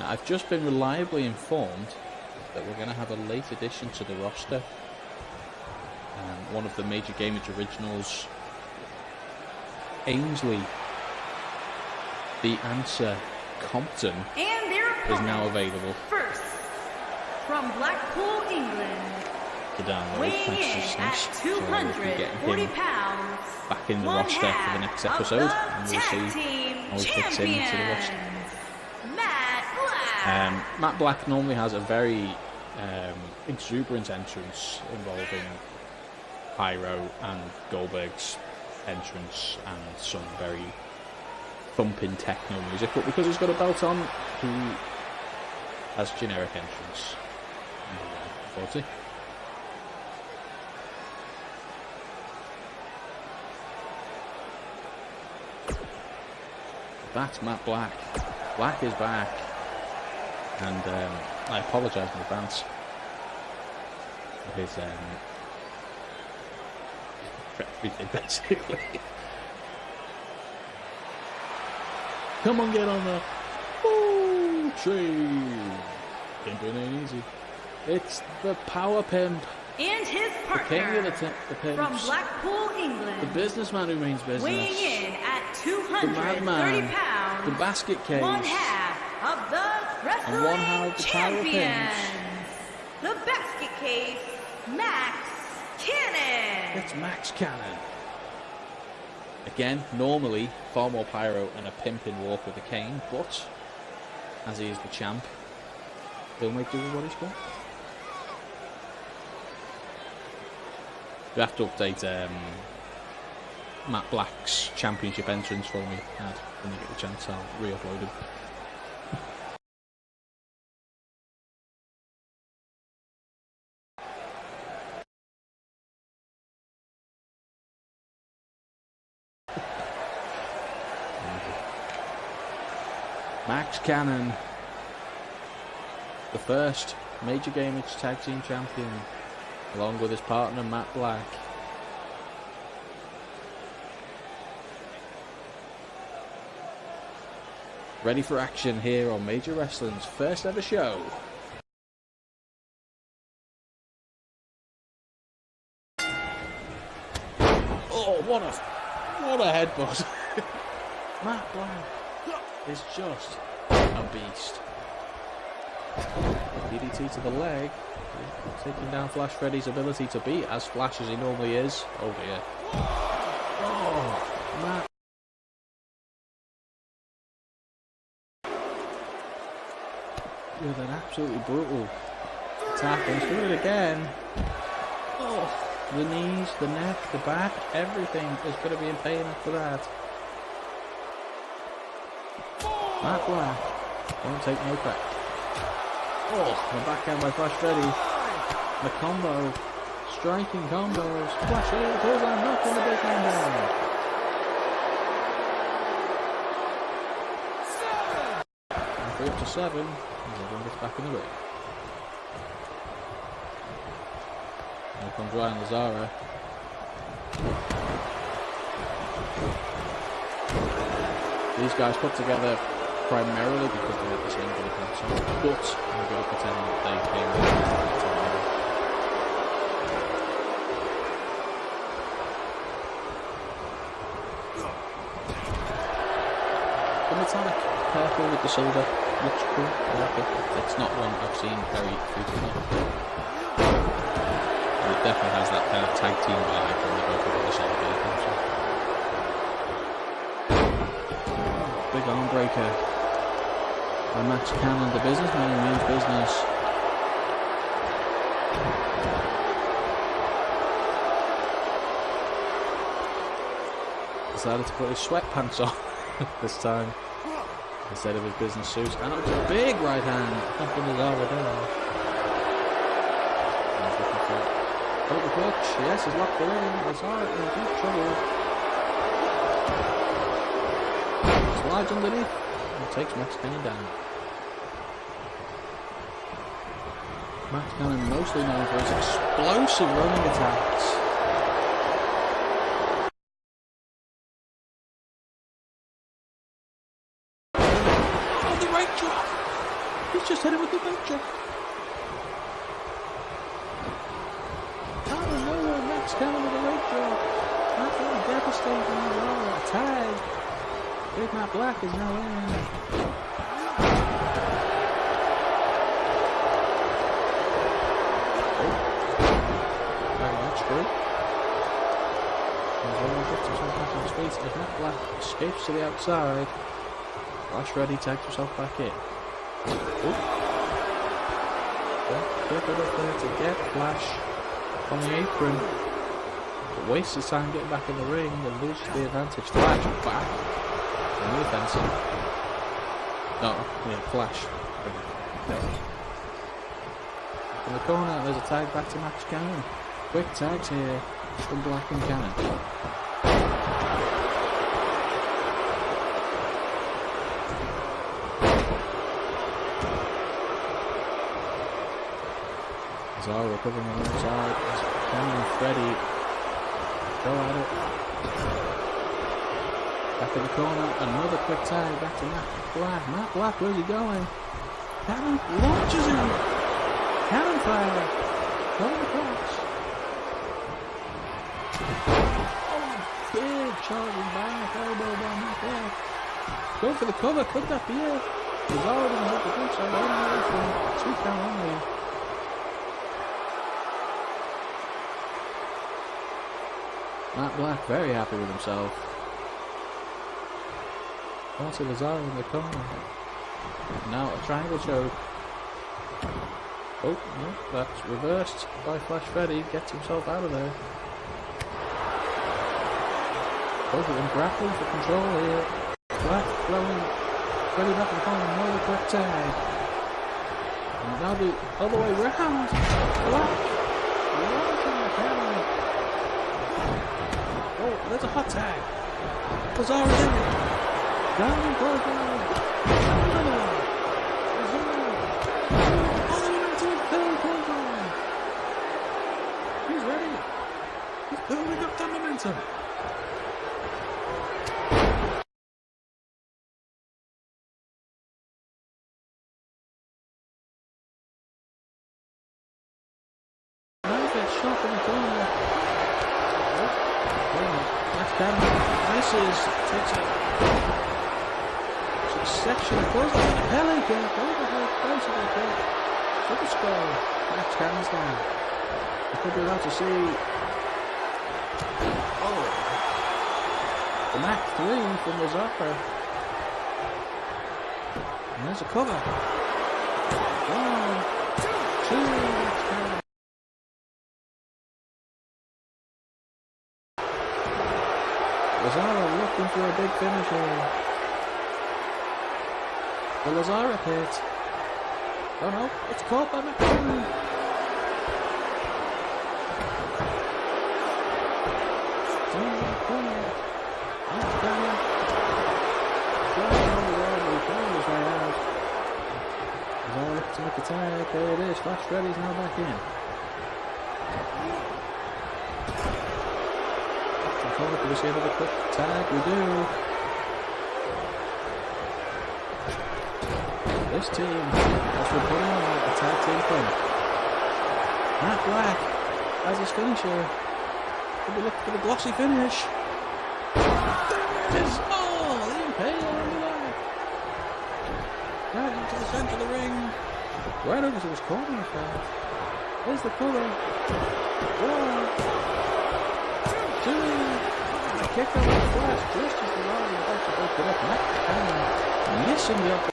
I've just been reliably informed that we're going to have a late addition to the roster. One of the Major Gamage originals, Ainsley, the answer Compton, is now available. First, from Blackpool, England, to download. weighing Thanks in to at Snips. So we'll be getting 240 him pounds, back in the one roster for the half next of episode, the and we'll tag see team how he fits into the roster. champions, Matt Black. Matt Black normally has a very exuberant entrance involving pyro and Goldberg's entrance and some very thumping techno music, but because he's got a belt on, he has generic entrance. Unfortunately. That's Matt Black. Black is back. And I apologise in advance for his for everything, basically. Come on, get on the train. Pimping ain't easy. It's the Power Pimp. And his The king partner, of the pimps. from Blackpool, England, The businessman who means business. weighing in at The 230 madman. pounds, The basket case. one half of the wrestling one half of the Power champions, Pimps. the basket case, Max Cannon. It's Max Cannon. Again, normally far more pyro and a pimping walk with a cane, but as he is the champ, he'll make do with what he's got. You have to update Matt Black's championship entrance for me, Ad, when you get the chance. I'll re-upload him. Max Cannon, the first Major Gamage Tag Team Champion, along with his partner Matt Black. Ready for action here on Major Wressling's first ever show. Oh, what a headbutt. Matt Black is just a beast. DDT to the leg, taking down Flash Freddy's ability to be as flash as he normally is. Oh dear. Oh, Matt. With an absolutely brutal attack, and he's doing it again. Oh, the knees, the neck, the back, everything is going to be in pain after that. Matt Black, don't take no crap. Oh, the backhand by Flash Freddy. The combo, striking combos. Flash Freddy pulls on, knocking the big hand down. And up to 7, as everyone gets back in the ring. Here comes Ryan Lazara. These guys put together primarily because they're at the same group console, but I'm going to pretend that they came together. like the silver. Looks cool. I like it. It's not one I've seen very frequently. But it definitely has that kind of tag team vibe when they go for the silver vehicles. Big arm breaker. By Max Cannon, the businessman who means business. Decided to put his sweatpants on this time instead of his business suit, and it's a big right hand knocking his arm down. He's looking for the clutch. Yes, he's locked it in. It's alright, in deep trouble. Slides underneath and takes Max Cannon down. Max Cannon mostly known for his explosive running attacks. He's just hit it with the big drop. Out of nowhere, Max Cannon with a right drop. Absolutely devastating as well. A tag. Big Matt Black is now in. Oh. Very much true. He's only gets himself back on his feet as Matt Black escapes to the outside. Flash ready, tags himself back in. Flip it up there to get Flash on the apron. But wastes his time getting back in the ring and loses the advantage. Flash back on the offensive. No, yeah, Flash. In the corner, there's a tag back to Max Cannon. Quick tags here from Black and Cannon. Zara recovering on the outside as Cannon and Freddy go at it. Back in the corner, another quick tag back to Matt Black. Matt Black, where's he going? Cannon launches him! Cannon fire! Going across. Oh, big charging back, elbow by Matt Black. Go for the cover, could that be it? Zara doesn't have the good side, only from 2 count only. Matt Black very happy with himself. Also Lazaro in the corner. Now a triangle choke. Oh, no, that's reversed by Flash Freddy. Gets himself out of there. Both of them grappling for control here. Black throwing Freddy back in the corner. Another quick tag. And now the other way round. Black launching the camera. Oh, there's a hot tag. Lazaro in it. Down and profile. Lazaro. All the way to the third profile. He's ready. He's building up that momentum. Nice shot in the corner. Misses, takes a succession of close on the belly kick, overhead, basically kick, super skull. Max Cannon's down. You could be allowed to see. Oh, the Mach 3 from Lazaro. And there's a cover. 1, 2, Max Cannon. Lazaro looking for a big finish here. The Lazaro hit. Oh no, it's caught by McCann. Down the corner. McCann. Flying on the wall, but he found his way out. Lazaro looking to make a tag. There it is. Flash Freddy's now back in. Do we see another quick tag? We do. This team has been putting on a tag team clinic. Matt Black has his finisher. We'll be looking for the glossy finish. There it is! Oh, the Impale on the back. Right into the centre of the ring. Right over to his corner, in fact. There's the cover. 1, 2. The kick over the flash just as the line is about to open up. Matt Cannon missing the opportunity.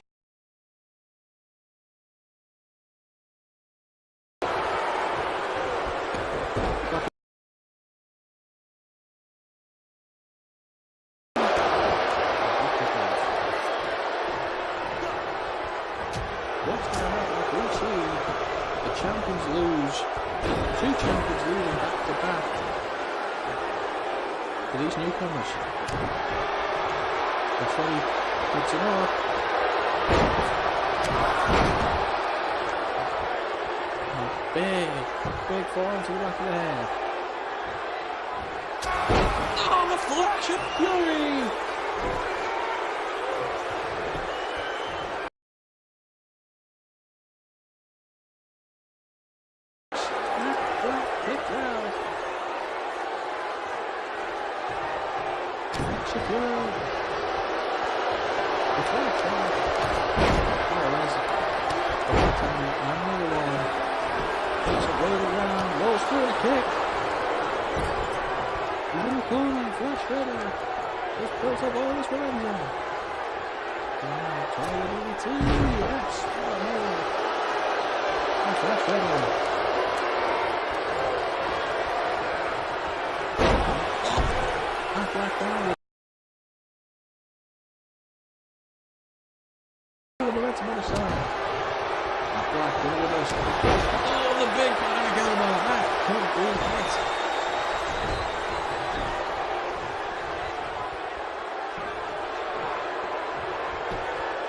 What's going to happen? We see the champions lose. 2 champions losing back to back for these newcomers. Before he puts it up. Big forearm to the back of the head. Oh, the flash of fury! Rolls through a kick. He's in the corner, flash ready. Just built up all this momentum. Try the DDT, yes. And flash ready. And black down. The momentum on the side. Black with the most. Oh, the big panic elbow. That could be it.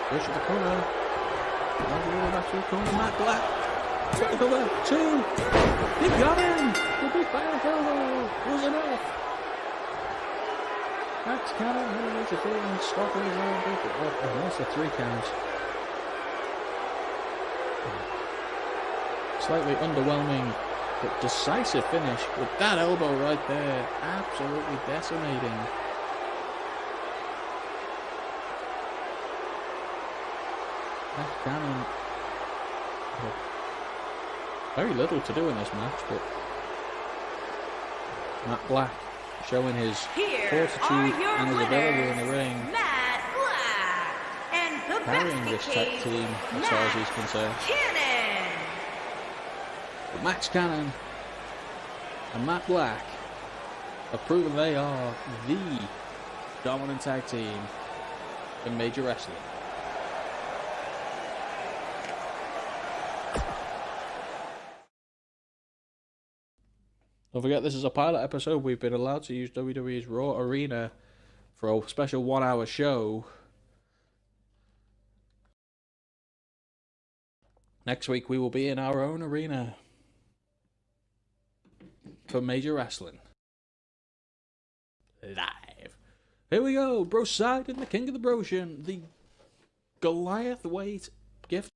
Push to the corner. Now the little back to the corner. Matt Black. Got the cover. 2. He got him. The big panic elbow was enough. Max Cannon hitting interference. Stopping his own big. And that's a 3 count. Slightly underwhelming, but decisive finish with that elbow right there. Absolutely decimating. Matt Cannon. Very little to do in this match, but Matt Black showing his fortitude and his ability in the ring. Matt Black and the carrying this tech team as far as he's concerned. But Max Cannon and Matt Black have proven they are the dominant tag team in Major Wrestling. Don't forget, this is a pilot episode. We've been allowed to use WWE's Raw Arena for a special 1-hour show. Next week we will be in our own arena for Major Wrasslin. Live. Here we go. Bro Side and the King of the Broshan. The Goliath weight gift.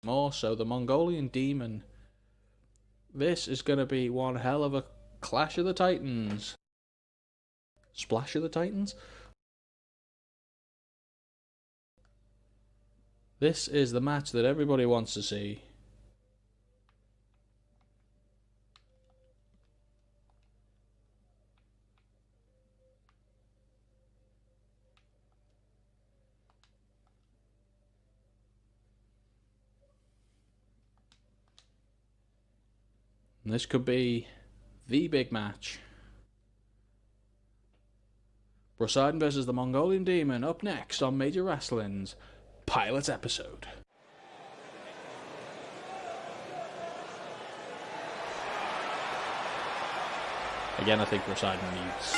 More so the Mongolian Demon. This is going to be one hell of a Clash of the Titans. Splash of the Titans? This is the match that everybody wants to see. And this could be the big match. Poseidon versus the Mongolian Demon up next on Major Wrestling's pilot episode. Again, I think Poseidon needs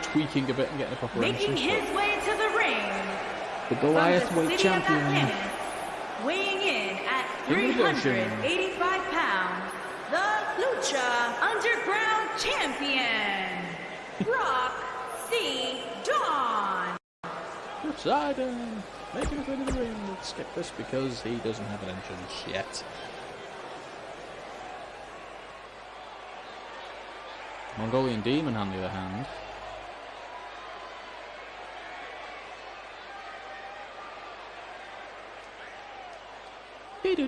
tweaking a bit and getting a proper entrance. Making his way to the ring, the Goliath weight champion, weighing in at 385 pounds, the Lucha Underground Champion, Brock C. Dawn. Poseidon making his way to the ring. Let's skip this because he doesn't have an entrance yet. Mongolian Demon, on the other hand, And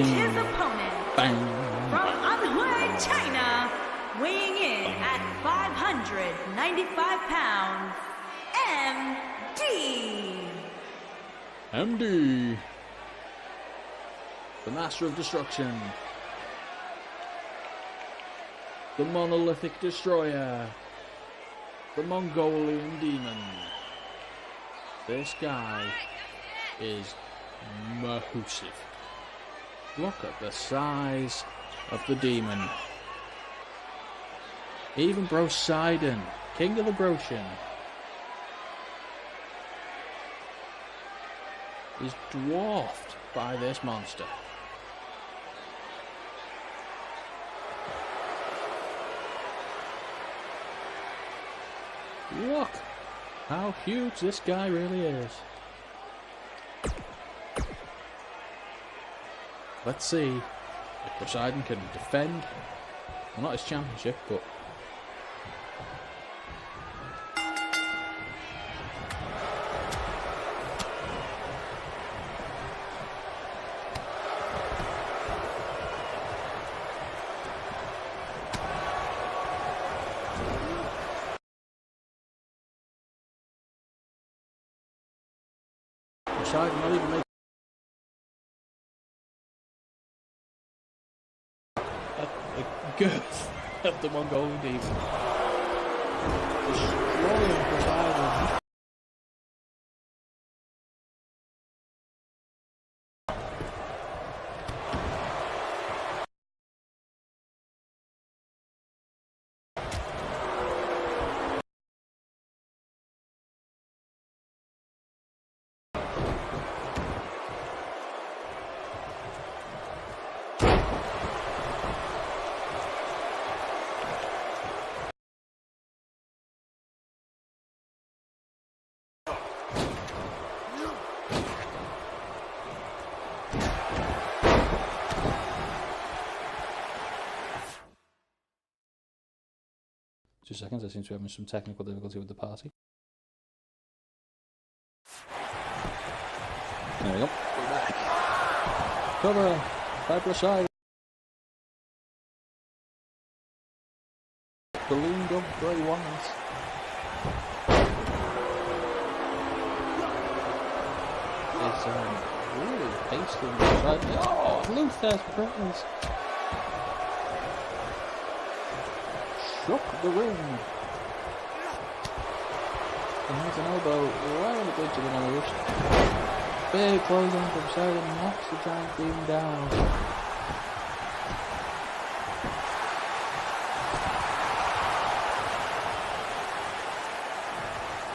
his opponent, Bang. from Anhui, China, weighing in at 595 pounds, MD. MD. The Master of Destruction. The Monolithic Destroyer. The Mongolian Demon. This guy is massive. Look at the size of the demon. Even Poseidon, King of the Broshin, is dwarfed by this monster. Look how huge this guy really is. Let's see if Poseidon can defend, well, not his championship, but Poseidon not even make a girth of the Mongolian demon. Destroying Poseidon. Two seconds, I seem to be having some technical difficulty with the party. There we go. We're back. Cover by Poseidon. Ballooned up grey ones. It's really pasting Poseidon. Oh, Luther's presence. Shook the ring. And there's an elbow right on the bridge of the nose. Big clothesline from Poseidon knocks the giant demon down.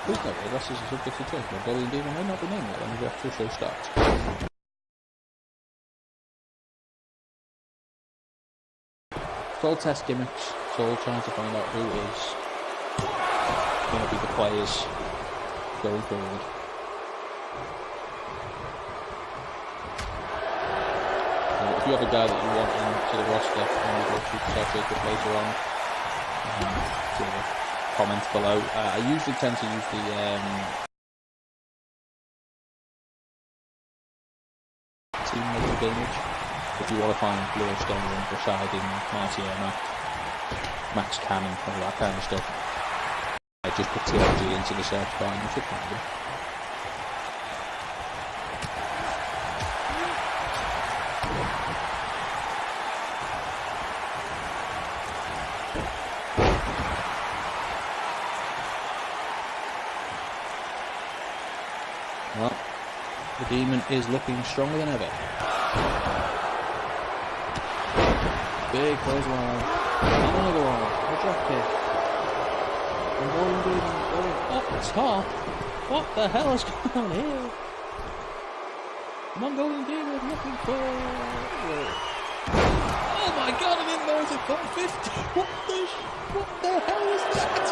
Please note, the wrestlers are subject to change. Mongolian demon may not be named yet when the actual show starts. It's all test gimmicks. It's all trying to find out who is going to be the players going forward. If you have a guy that you want into the roster and you want to start with later on, to the comments below. I usually tend to use the team native image. If you want to find Bluestone and Poseidon, Martiana, Max Cannon, all that kind of stuff, I just put TLG into the search bar and you should find them. Well, the demon is looking stronger than ever. Big clothesline. Another one. A drop kick. Mongolian demon going up top. What the hell is going on here? Mongolian demon looking for. Oh my god! I didn't know it was 450. What the hell is that?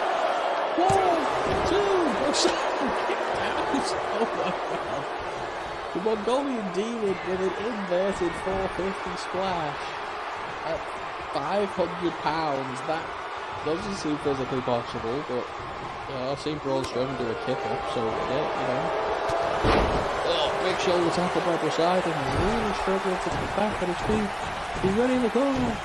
1, 2, oh my god. The Mongolian demon with an inverted 450 splash at 500 pounds. That doesn't seem physically possible, but I've seen Braun Strowman do a kick up, so yeah, Oh, big shoulder tackle by Poseidon. Really struggling to get back on his feet. He's ready in the corner.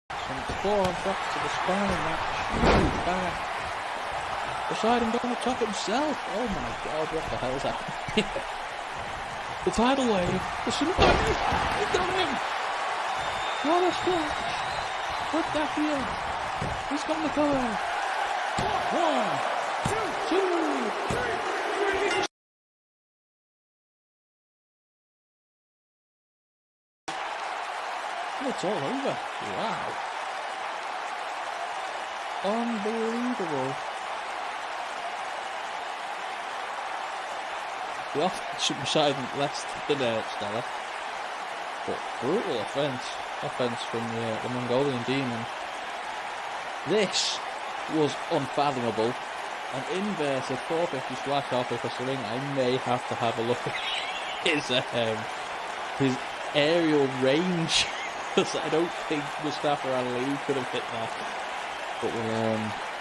Some forearm drops to the spine. That huge back. Poseidon going to top himself. Oh my god, what the hell is happening? The tidal wave. The tsunami. He's done him. What a splash. Put that here. He's got the cover. 1, 2, 3. It's all over. Wow. Unbelievable. The offense side less than stellar. But brutal offense from the Mongolian Demon. This was unfathomable. An inverted 450 splash off with a sling. I may have to have a look at his aerial range, because I don't think Mustafa Ali could have hit that. But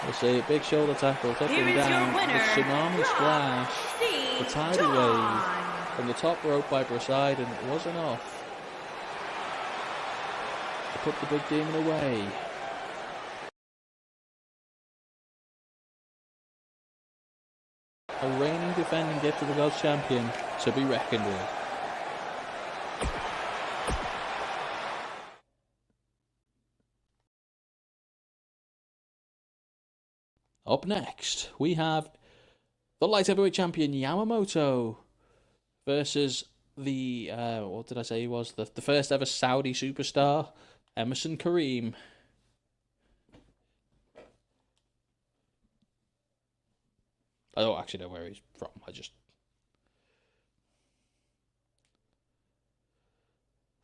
we'll see. Big shoulder tackle, taking down the tsunami splash, the tidal wave from the top rope by Poseidon. It was enough to put the big demon away. A reigning defending gift to the Gods champion to be reckoned with. Up next, we have the light heavyweight champion Yamamoto versus the what did I say he was? The first ever Saudi superstar, Emerson Kareem. I don't actually know where he's from. I just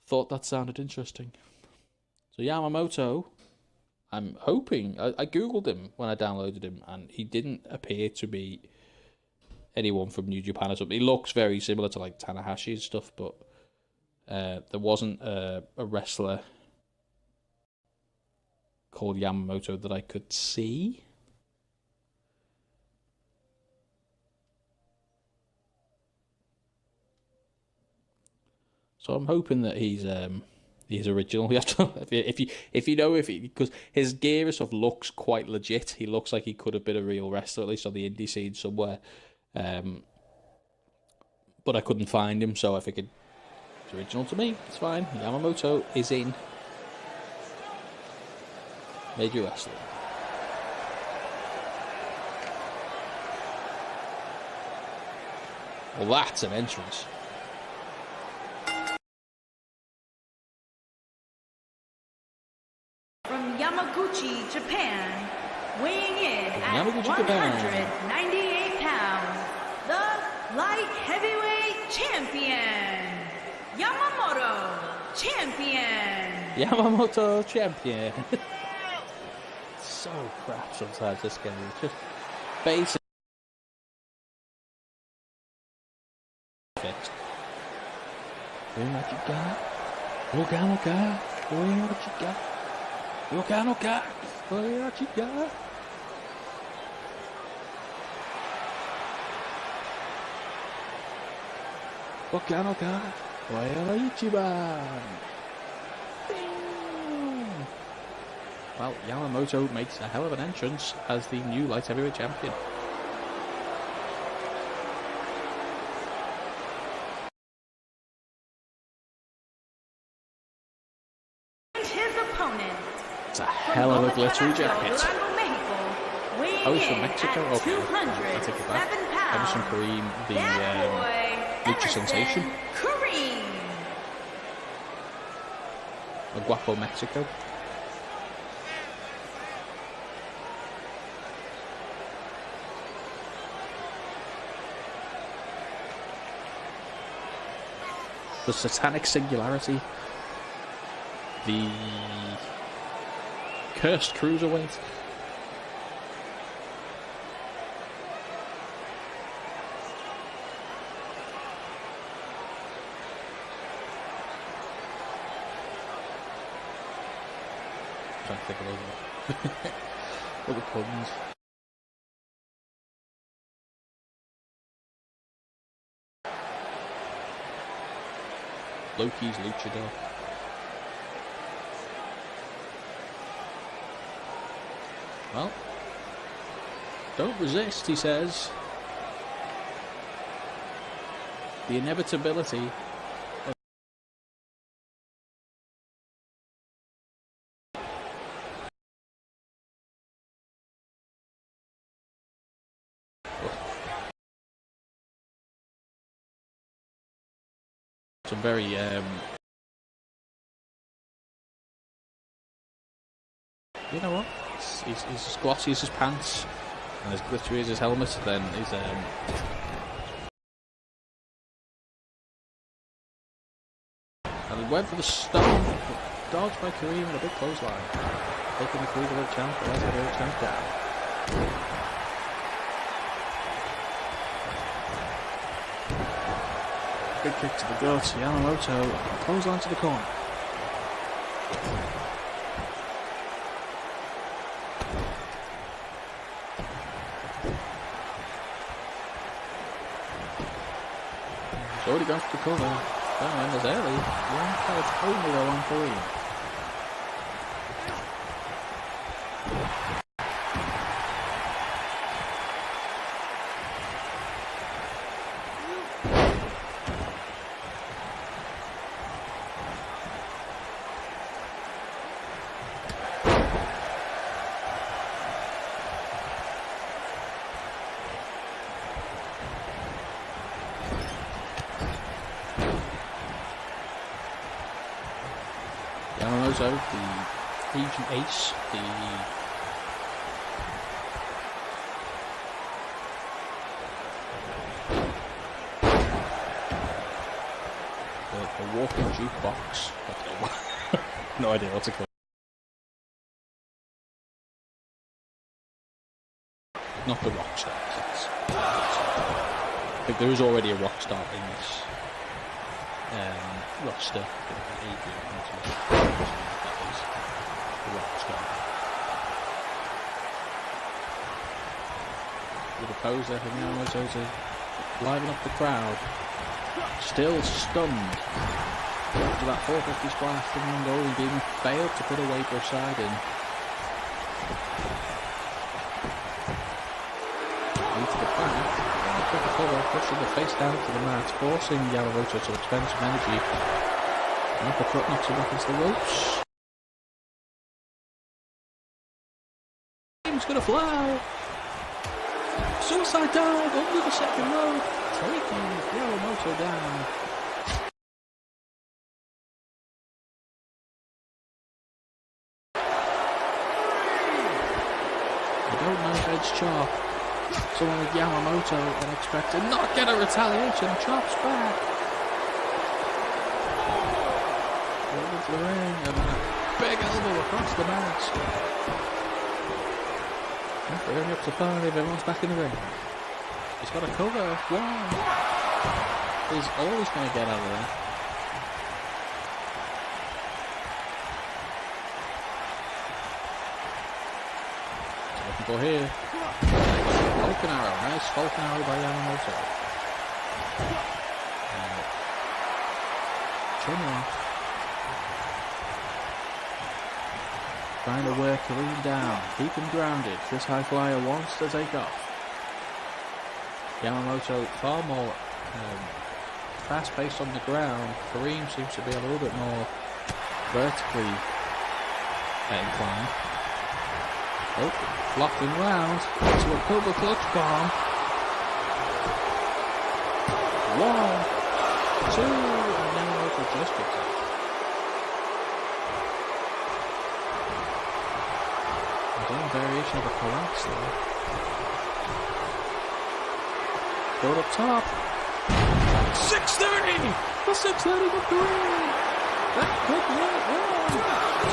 thought that sounded interesting. So Yamamoto, I'm hoping... I googled him when I downloaded him, and he didn't appear to be anyone from New Japan or something. He looks very similar to like Tanahashi and stuff, but there wasn't a wrestler called Yamamoto that I could see. So I'm hoping that he's original. You have to, if you know because his gear and stuff looks quite legit. He looks like he could have been a real wrestler, at least on the indie scene somewhere. But I couldn't find him, so I figured it's original to me. It's fine. Yamamoto is in Major Wrasslin. Well, that's an entrance. Yamaguchi, Japan, weighing in at Yamaguchi, 198 pounds, the light heavyweight champion, Yamamoto champion. So crap sometimes this game. It's just basic. Fixed. Doing what you got. Look out, doing what you got. Look out, what you got? Well, Yamamoto makes a hell of an entrance as the new light heavyweight champion. It's a hell of a glittery jacket. Oh, he's from Mexico? Okay, I take it back. Emerson Kareem, the Lucha Sensation. A Guapo, Mexico. The Satanic Singularity. The Cursed Cruiserweight. trying to think of other puns. Loki's luchador. Well, don't resist, he says. The inevitability. Some very you know what? He's as glossy as his pants and as glittery as his helmet. Then he's and he went for the stomp, dodged by Kareem and a big clothesline, taking the cruiserweight champ, the heavyweight champ down. Big kick to the gut, Yamamoto, clothesline to the corner. He's already gone for the cover. Down as early. One touch only though on Kareem. Yamamoto, the region ace, the walking jukebox. No idea what to call it. Not the rock star. I think there is already a rock star in this roster. With a pose there from Yamamoto to liven up the crowd. Still stunned after that 450 splash from Mongolian Demon failed to put a Waco side in. Into the back, took a cover, pushing the face down to the mat, forcing Yamamoto to expend some energy. An uppercut knocks him back into the ropes. He's gonna fly! Suicide dive under the second rope, taking Yamamoto down. I don't know Edge chop. Someone with Yamamoto and expect to not get a retaliation, chops back. Over to the ring and a big elbow across the mask. After only up to 5, everyone's back in the ring. He's got a cover. 1 is all he's going to get out of there. Looking for here. Falcon arrow. Nice Falcon arrow by Yamamoto. Chin lock. Trying to wear Kareem down, keep him grounded. This high flyer wants to take off. Yamamoto far more fast-paced on the ground. Kareem seems to be a little bit more vertically inclined. Oh, locking round into a Cobra clutch bomb. 1, 2, and Yamamoto just gets out. Variation of a collapse there. Go up top. 630! The 630 for Kareem! That could be it. 1,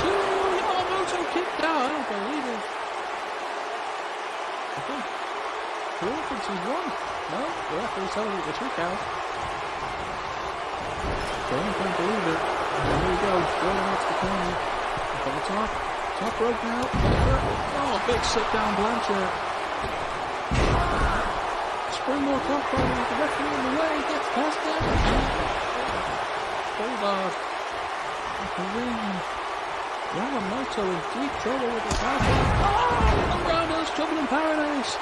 2, Yamamoto kicked out. I don't believe it. I think Kareem thinks he's won. No, the referee's telling me the 2 count. Kareem can't believe it. And here we go. Going out to the corner. Up on the top. Top rope now. Oh, big sit down Blanchard. Springboard crossbody with the referee in the way. Gets past him. Bulldog. Kareem. Yamamoto in deep trouble with the power. Oh, roundhouse trouble in paradise.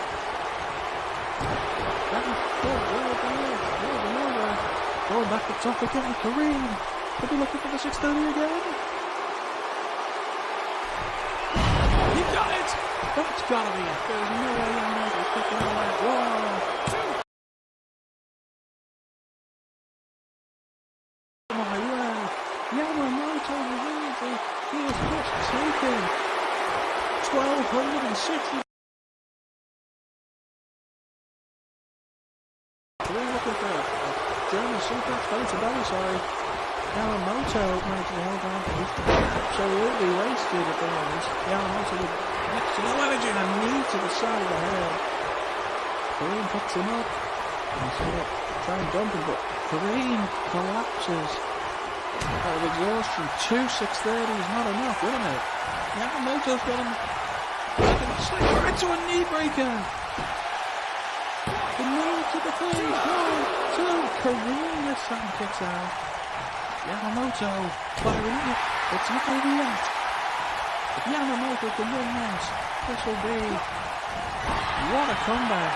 Going back to top again. Kareem. Could be looking for the 630 again. He got it! That's gotta be it. There's no way Yamamoto's picking it away. Whoa! My way. Yamamoto wins. He has just taken 1,260. We're looking for a German suplex, belly to belly, sorry. Yamamoto managed to hold on. He's absolutely wasted at the moment. Yamamoto with next to no energy and a knee to the side of the head. Kareem picks him up. And he's going to try and dump him, but Kareem collapses out of exhaustion. 2,630 is not enough, isn't it? Yamamoto's got him. Slip right to a knee breaker. The knee to the face. 1, 2. Kareem this time kicks out. Yamamoto firing it. It's not over yet. If Yamamoto can win this will be what a comeback.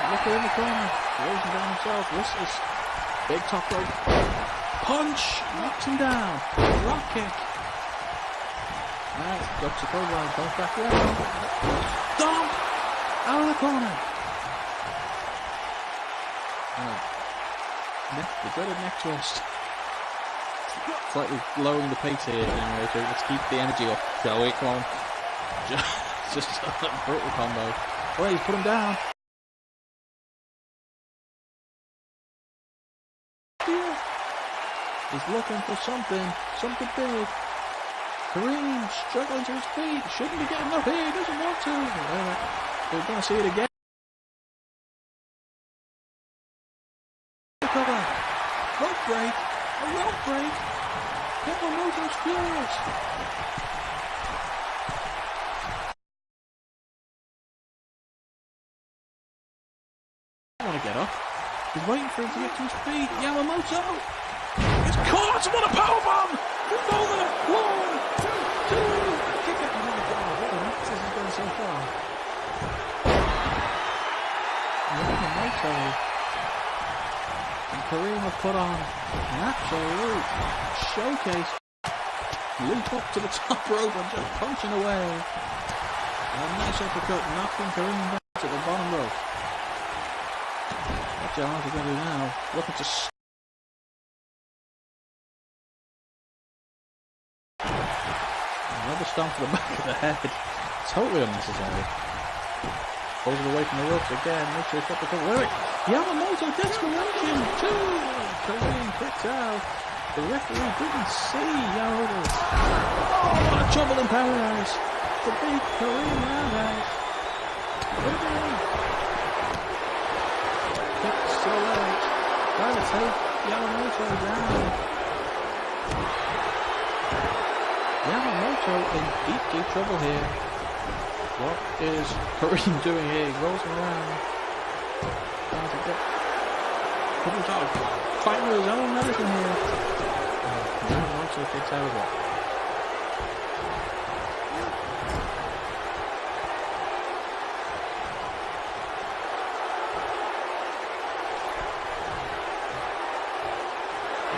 Look in the corner, raising down himself. Wrestles. Big top rope punch, knocks him down. Drop kick. Right, drops the clothesline, comes back around. Stomp out of the corner. The dreaded neck twist. Slightly lowering the pace here anyway, so let's keep the energy up, shall we? Come on. Just a brutal combo. Oh, he's put him down. Yeah. He's looking for something big. Kareem struggling to his feet. Shouldn't be getting up here, he doesn't want to. We're going to see it again. Cover. Rope break. A rope break. Yamamoto's furious. I want to get up. He's waiting for him to get to his feet. Yamamoto is caught. What a powerbomb! It's over. 1, 2. Kick it. Oh my God! What a mess this has been so far. Yamamoto and Kareem have put on an absolute showcase. Leap up to the top rope and just punching away. And a nice uppercut knocking Kareem down to the bottom rope. What Giants are going to do now? Looking to another stomp to the back of the head. Totally unnecessary. Pulls it away from the ropes again. Make sure he's got the cover. Wait. Yamamoto desperation. 2. Kareem kicks out. The referee didn't see Yamamoto. Oh, what a trouble in paradise. The big Kareem roundhouse. Kicks to the legs. Trying to take Yamamoto down. Yamamoto in deep trouble here. What is Kareem doing here? He rolls him around. Trying to get... fighting with his own medicine here. Yamamoto kicks out of it.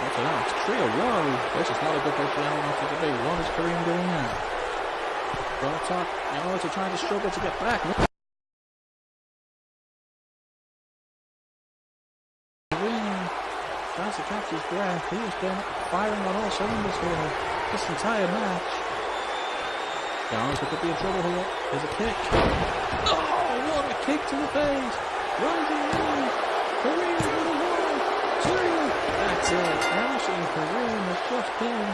After that, it's trio. Whoa! This is not a good place for Yamamoto to be. What is Kareem doing now? From the top, Yamamoto trying to struggle to get back. Kareem tries to catch his breath. He has been firing on all cylinders here this entire match. Yamamoto could be in trouble here. There's a kick. Oh, what a kick to the face. Rising knee. Kareem with a 1, 2. That's it. Emerson Kareem has just been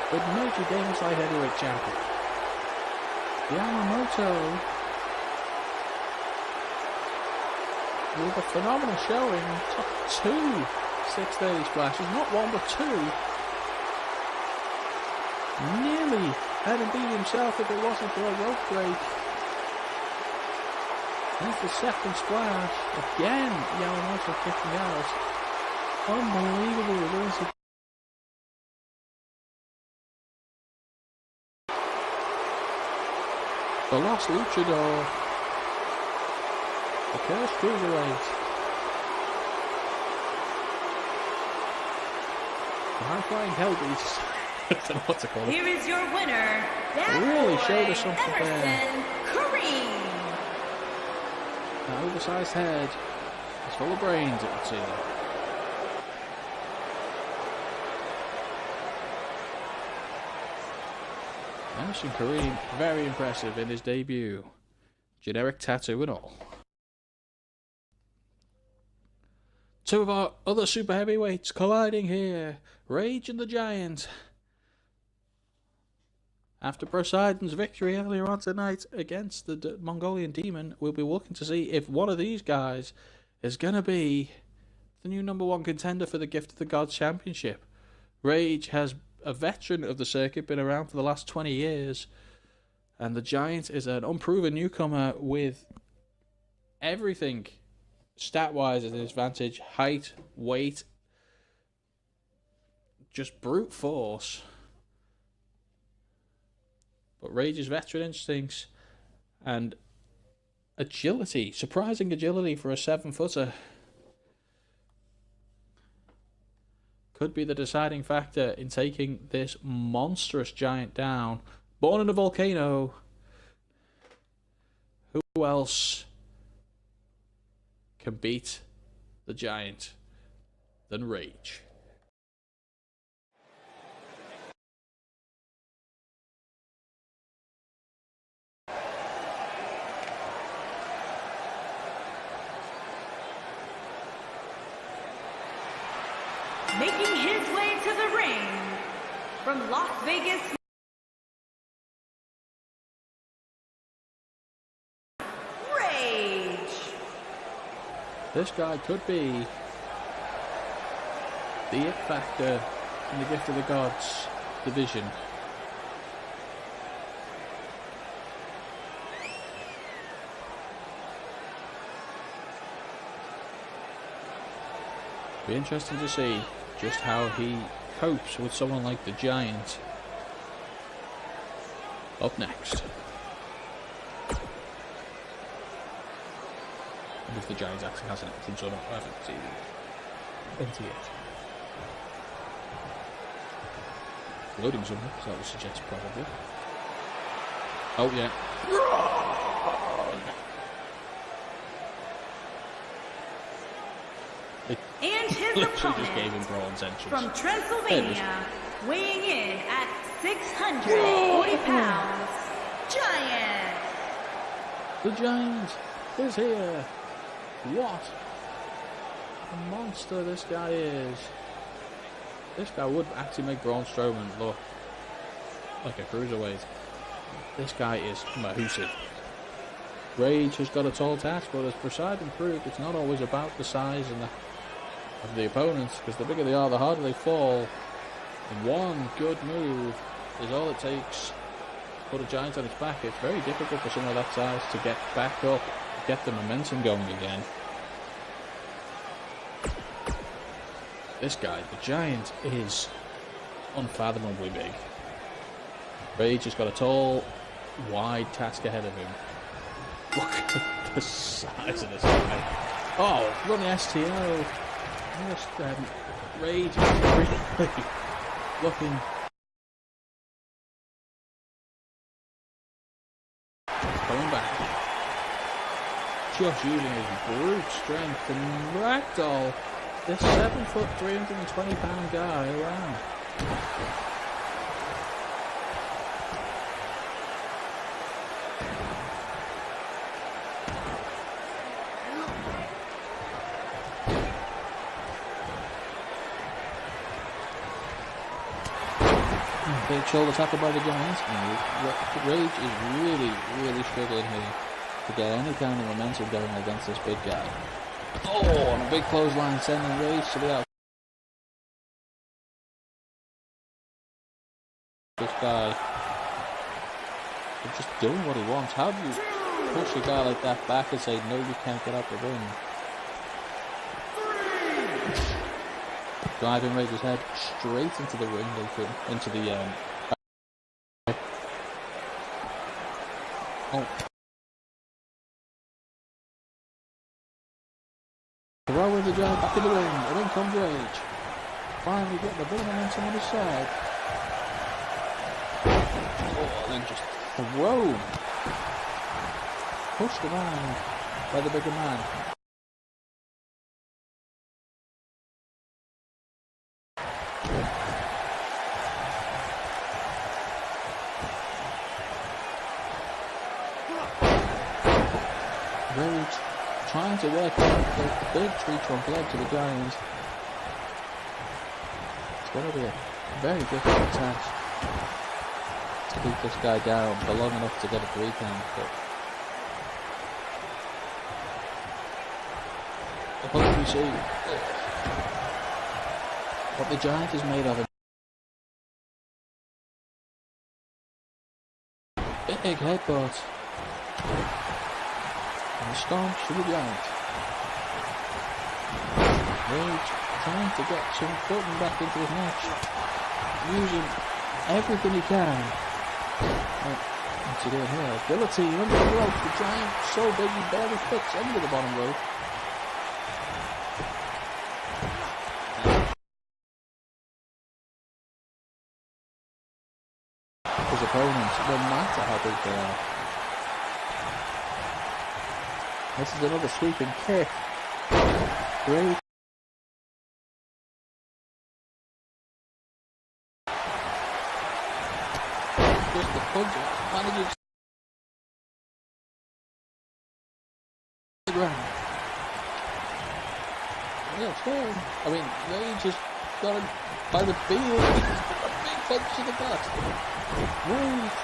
the Major Games Light Heavyweight Champion. Yamamoto with a phenomenal showing, top 2 630 splashes, not 1 but 2. Nearly and indeed himself if it wasn't for a rope break. There's the second splash. Again, Yamamoto kicking out. Unbelievable. There's the Lost Luchador. The Cursed Cruiserweight. The High-Flying Hellbeast. I don't know what to call it. Here is your winner, that really boy, showed us something Emerson there. Kareem. That oversized head is full of brains, it would seem. Emerson Kareem, very impressive in his debut. Generic tattoo and all. Two of our other super heavyweights colliding here. Rage and the Giant. After Poseidon's victory earlier on tonight against the Mongolian Demon, we'll be looking to see if one of these guys is going to be the new #1 contender for the Gift of the Gods Championship. Rage has a veteran of the circuit, been around for the last 20 years, and the Giant is an unproven newcomer with everything stat-wise at his advantage. Height, weight, just brute force. But Rage's veteran instincts and agility, surprising agility for a 7-footer, could be the deciding factor in taking this monstrous giant down. Born in a volcano, who else can beat the Giant than Rage? Making his way to the ring from Las Vegas, Rage. This guy could be the it factor in the Gift of the Gods division. Be interesting to see just how he copes with someone like the Giant. Up next. And if the Giant actually has an entrance or not, I haven't seen it into yet. Loading something, so that would suggest probably. Oh yeah. And his Literally just gave him opponent bronze entrance. from Transylvania, weighing in at 640 pounds, Giant. The Giant is here. What a monster this guy is. This guy would actually make Braun Strowman look like a cruiserweight. This guy is massive. Rage has got a tall task, but as Poseidon proved, it's not always about the size and of the opponents, because the bigger they are, the harder they fall. And one good move is all it takes to put a Giant on its back. It's very difficult for someone of that size to get back up, get the momentum going again. This guy, the Giant, is unfathomably big. Rage has got a tall, wide task ahead of him. Look at the size of this guy. Oh, run the STO. Just, Rage is really looking. Coming back. Just using his brute strength to ragdoll this 7-foot, 320-pound guy around. Big shoulder tackle by the Giants, and Rage is really struggling here to get any kind of momentum going against this big guy. Oh, and a big clothesline sending Rage to the out. This guy They're just doing what he wants. How do you push a guy like that back and say, no, you can't get out the ring? Driving Razor's head straight into the ring, into the oh. Throwing the Giant back in the ring, and in comes Rage. Finally getting a bit of momentum on his side. Oh, and then just thrown. Pushed around by the bigger man. Rage trying to work out the big tree trunk leg to the Giant. It's going to be a very difficult task to keep this guy down for long enough to get a 3 count. But what we see what the Giant is made of. Big headbutt. And the stomp to the Giant. Rage trying to get some footing back into his match. Using everything he can. What's he doing here? Guillotine under the rope. The Giant so big he barely fits under the bottom rope. His opponents, no matter how big they are. This is another sweeping kick. Great. Just the punch managing the ground. Yeah, it's fair. I mean, Rage just got him by the beard. A big punch to the gut. Rage.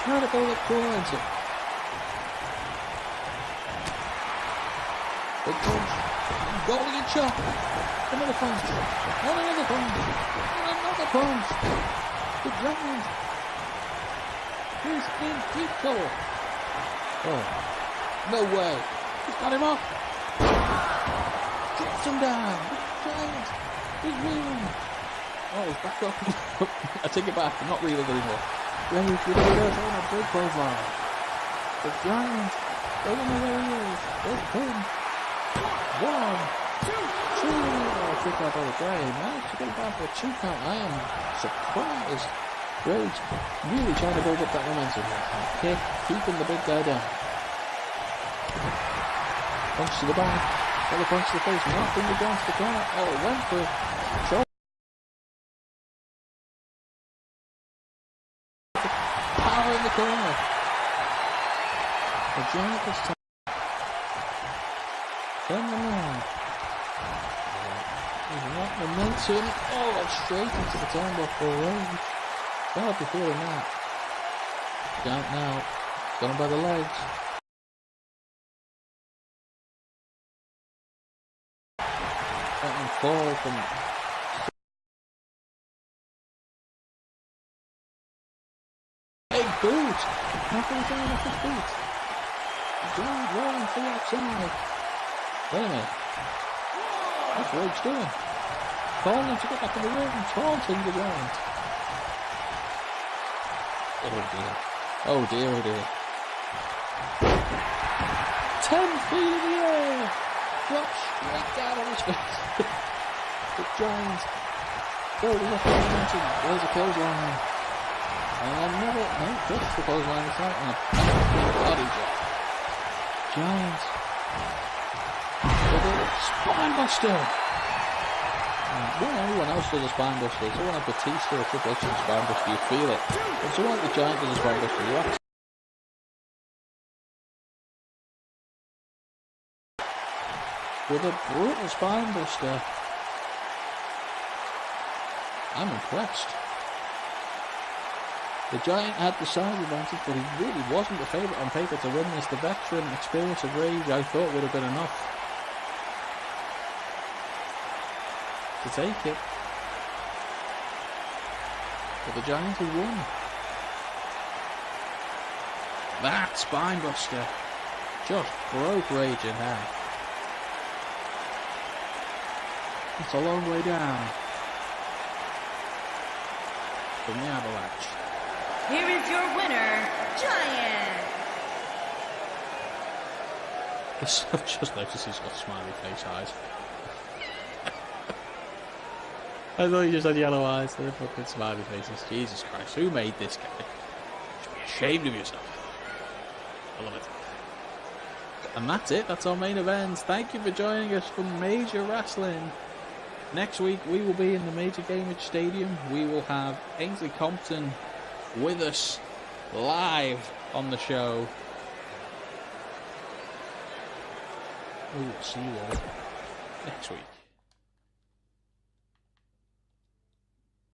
Trying to hold it to Ransom. Big punch. Golden chop. Another punch. And another punch. And another punch. The Giant is in deep trouble. Oh. No way. He's got him up. Drops him down. The Giant is reeling. Oh, he's back up. I take it back. I'm not reeling anymore. Rage with a reverse on a big clothesline. The Giant doesn't know where he is. There's a pin. 1, 2. Oh, trick out by the Giant. Managed to get it down for a 2 count. I am surprised. Rage really trying to build up that momentum. Kick, keeping the big guy down. Punch to the back. Another punch to the face. Knocking the down to the corner. Oh, went for it. Power in the corner. The Giant is turn them around. What momentum. Oh, straight into the turnbuckle. Rage. Gotta be feeling that. Giant now. Got him by the legs. Let him fall from big boot. Halfway down off his feet. Giant rolling to the outside. Wait a minute. What's Rage doing? Calling him to get back in the ring and taunting the Giant. Oh dear. Oh dear, oh dear. 10 feet in the air. Drops straight down on his face. The Giant building up the momentum. There's a clothesline. And another, no, just the clothesline this time. And a body drop. Giant. With a spine buster. When anyone else does a spine buster, someone like Batista or Triple H does a spine buster, you feel it. When someone like the Giant does a spine buster, you actually with a brutal spine buster. I'm impressed. The Giant had the size advantage, but he really wasn't the favourite on paper to win this. The veteran experience of Rage, I thought, would have been enough to take it. But the Giants have won. That spinebuster just broke Rage in half. It's a long way down from the Avalanche. Here is your winner, Giant. I've just noticed he's got smiley face eyes. I thought he just had yellow eyes. They're fucking smiley faces. Jesus Christ, who made this guy? You should be ashamed of yourself. I love it. And that's it. That's our main event. Thank you for joining us from Major Wrasslin. Next week we will be in the Major Gamage Stadium. We will have Ainsley Compton with us live on the show. We will see you all next week.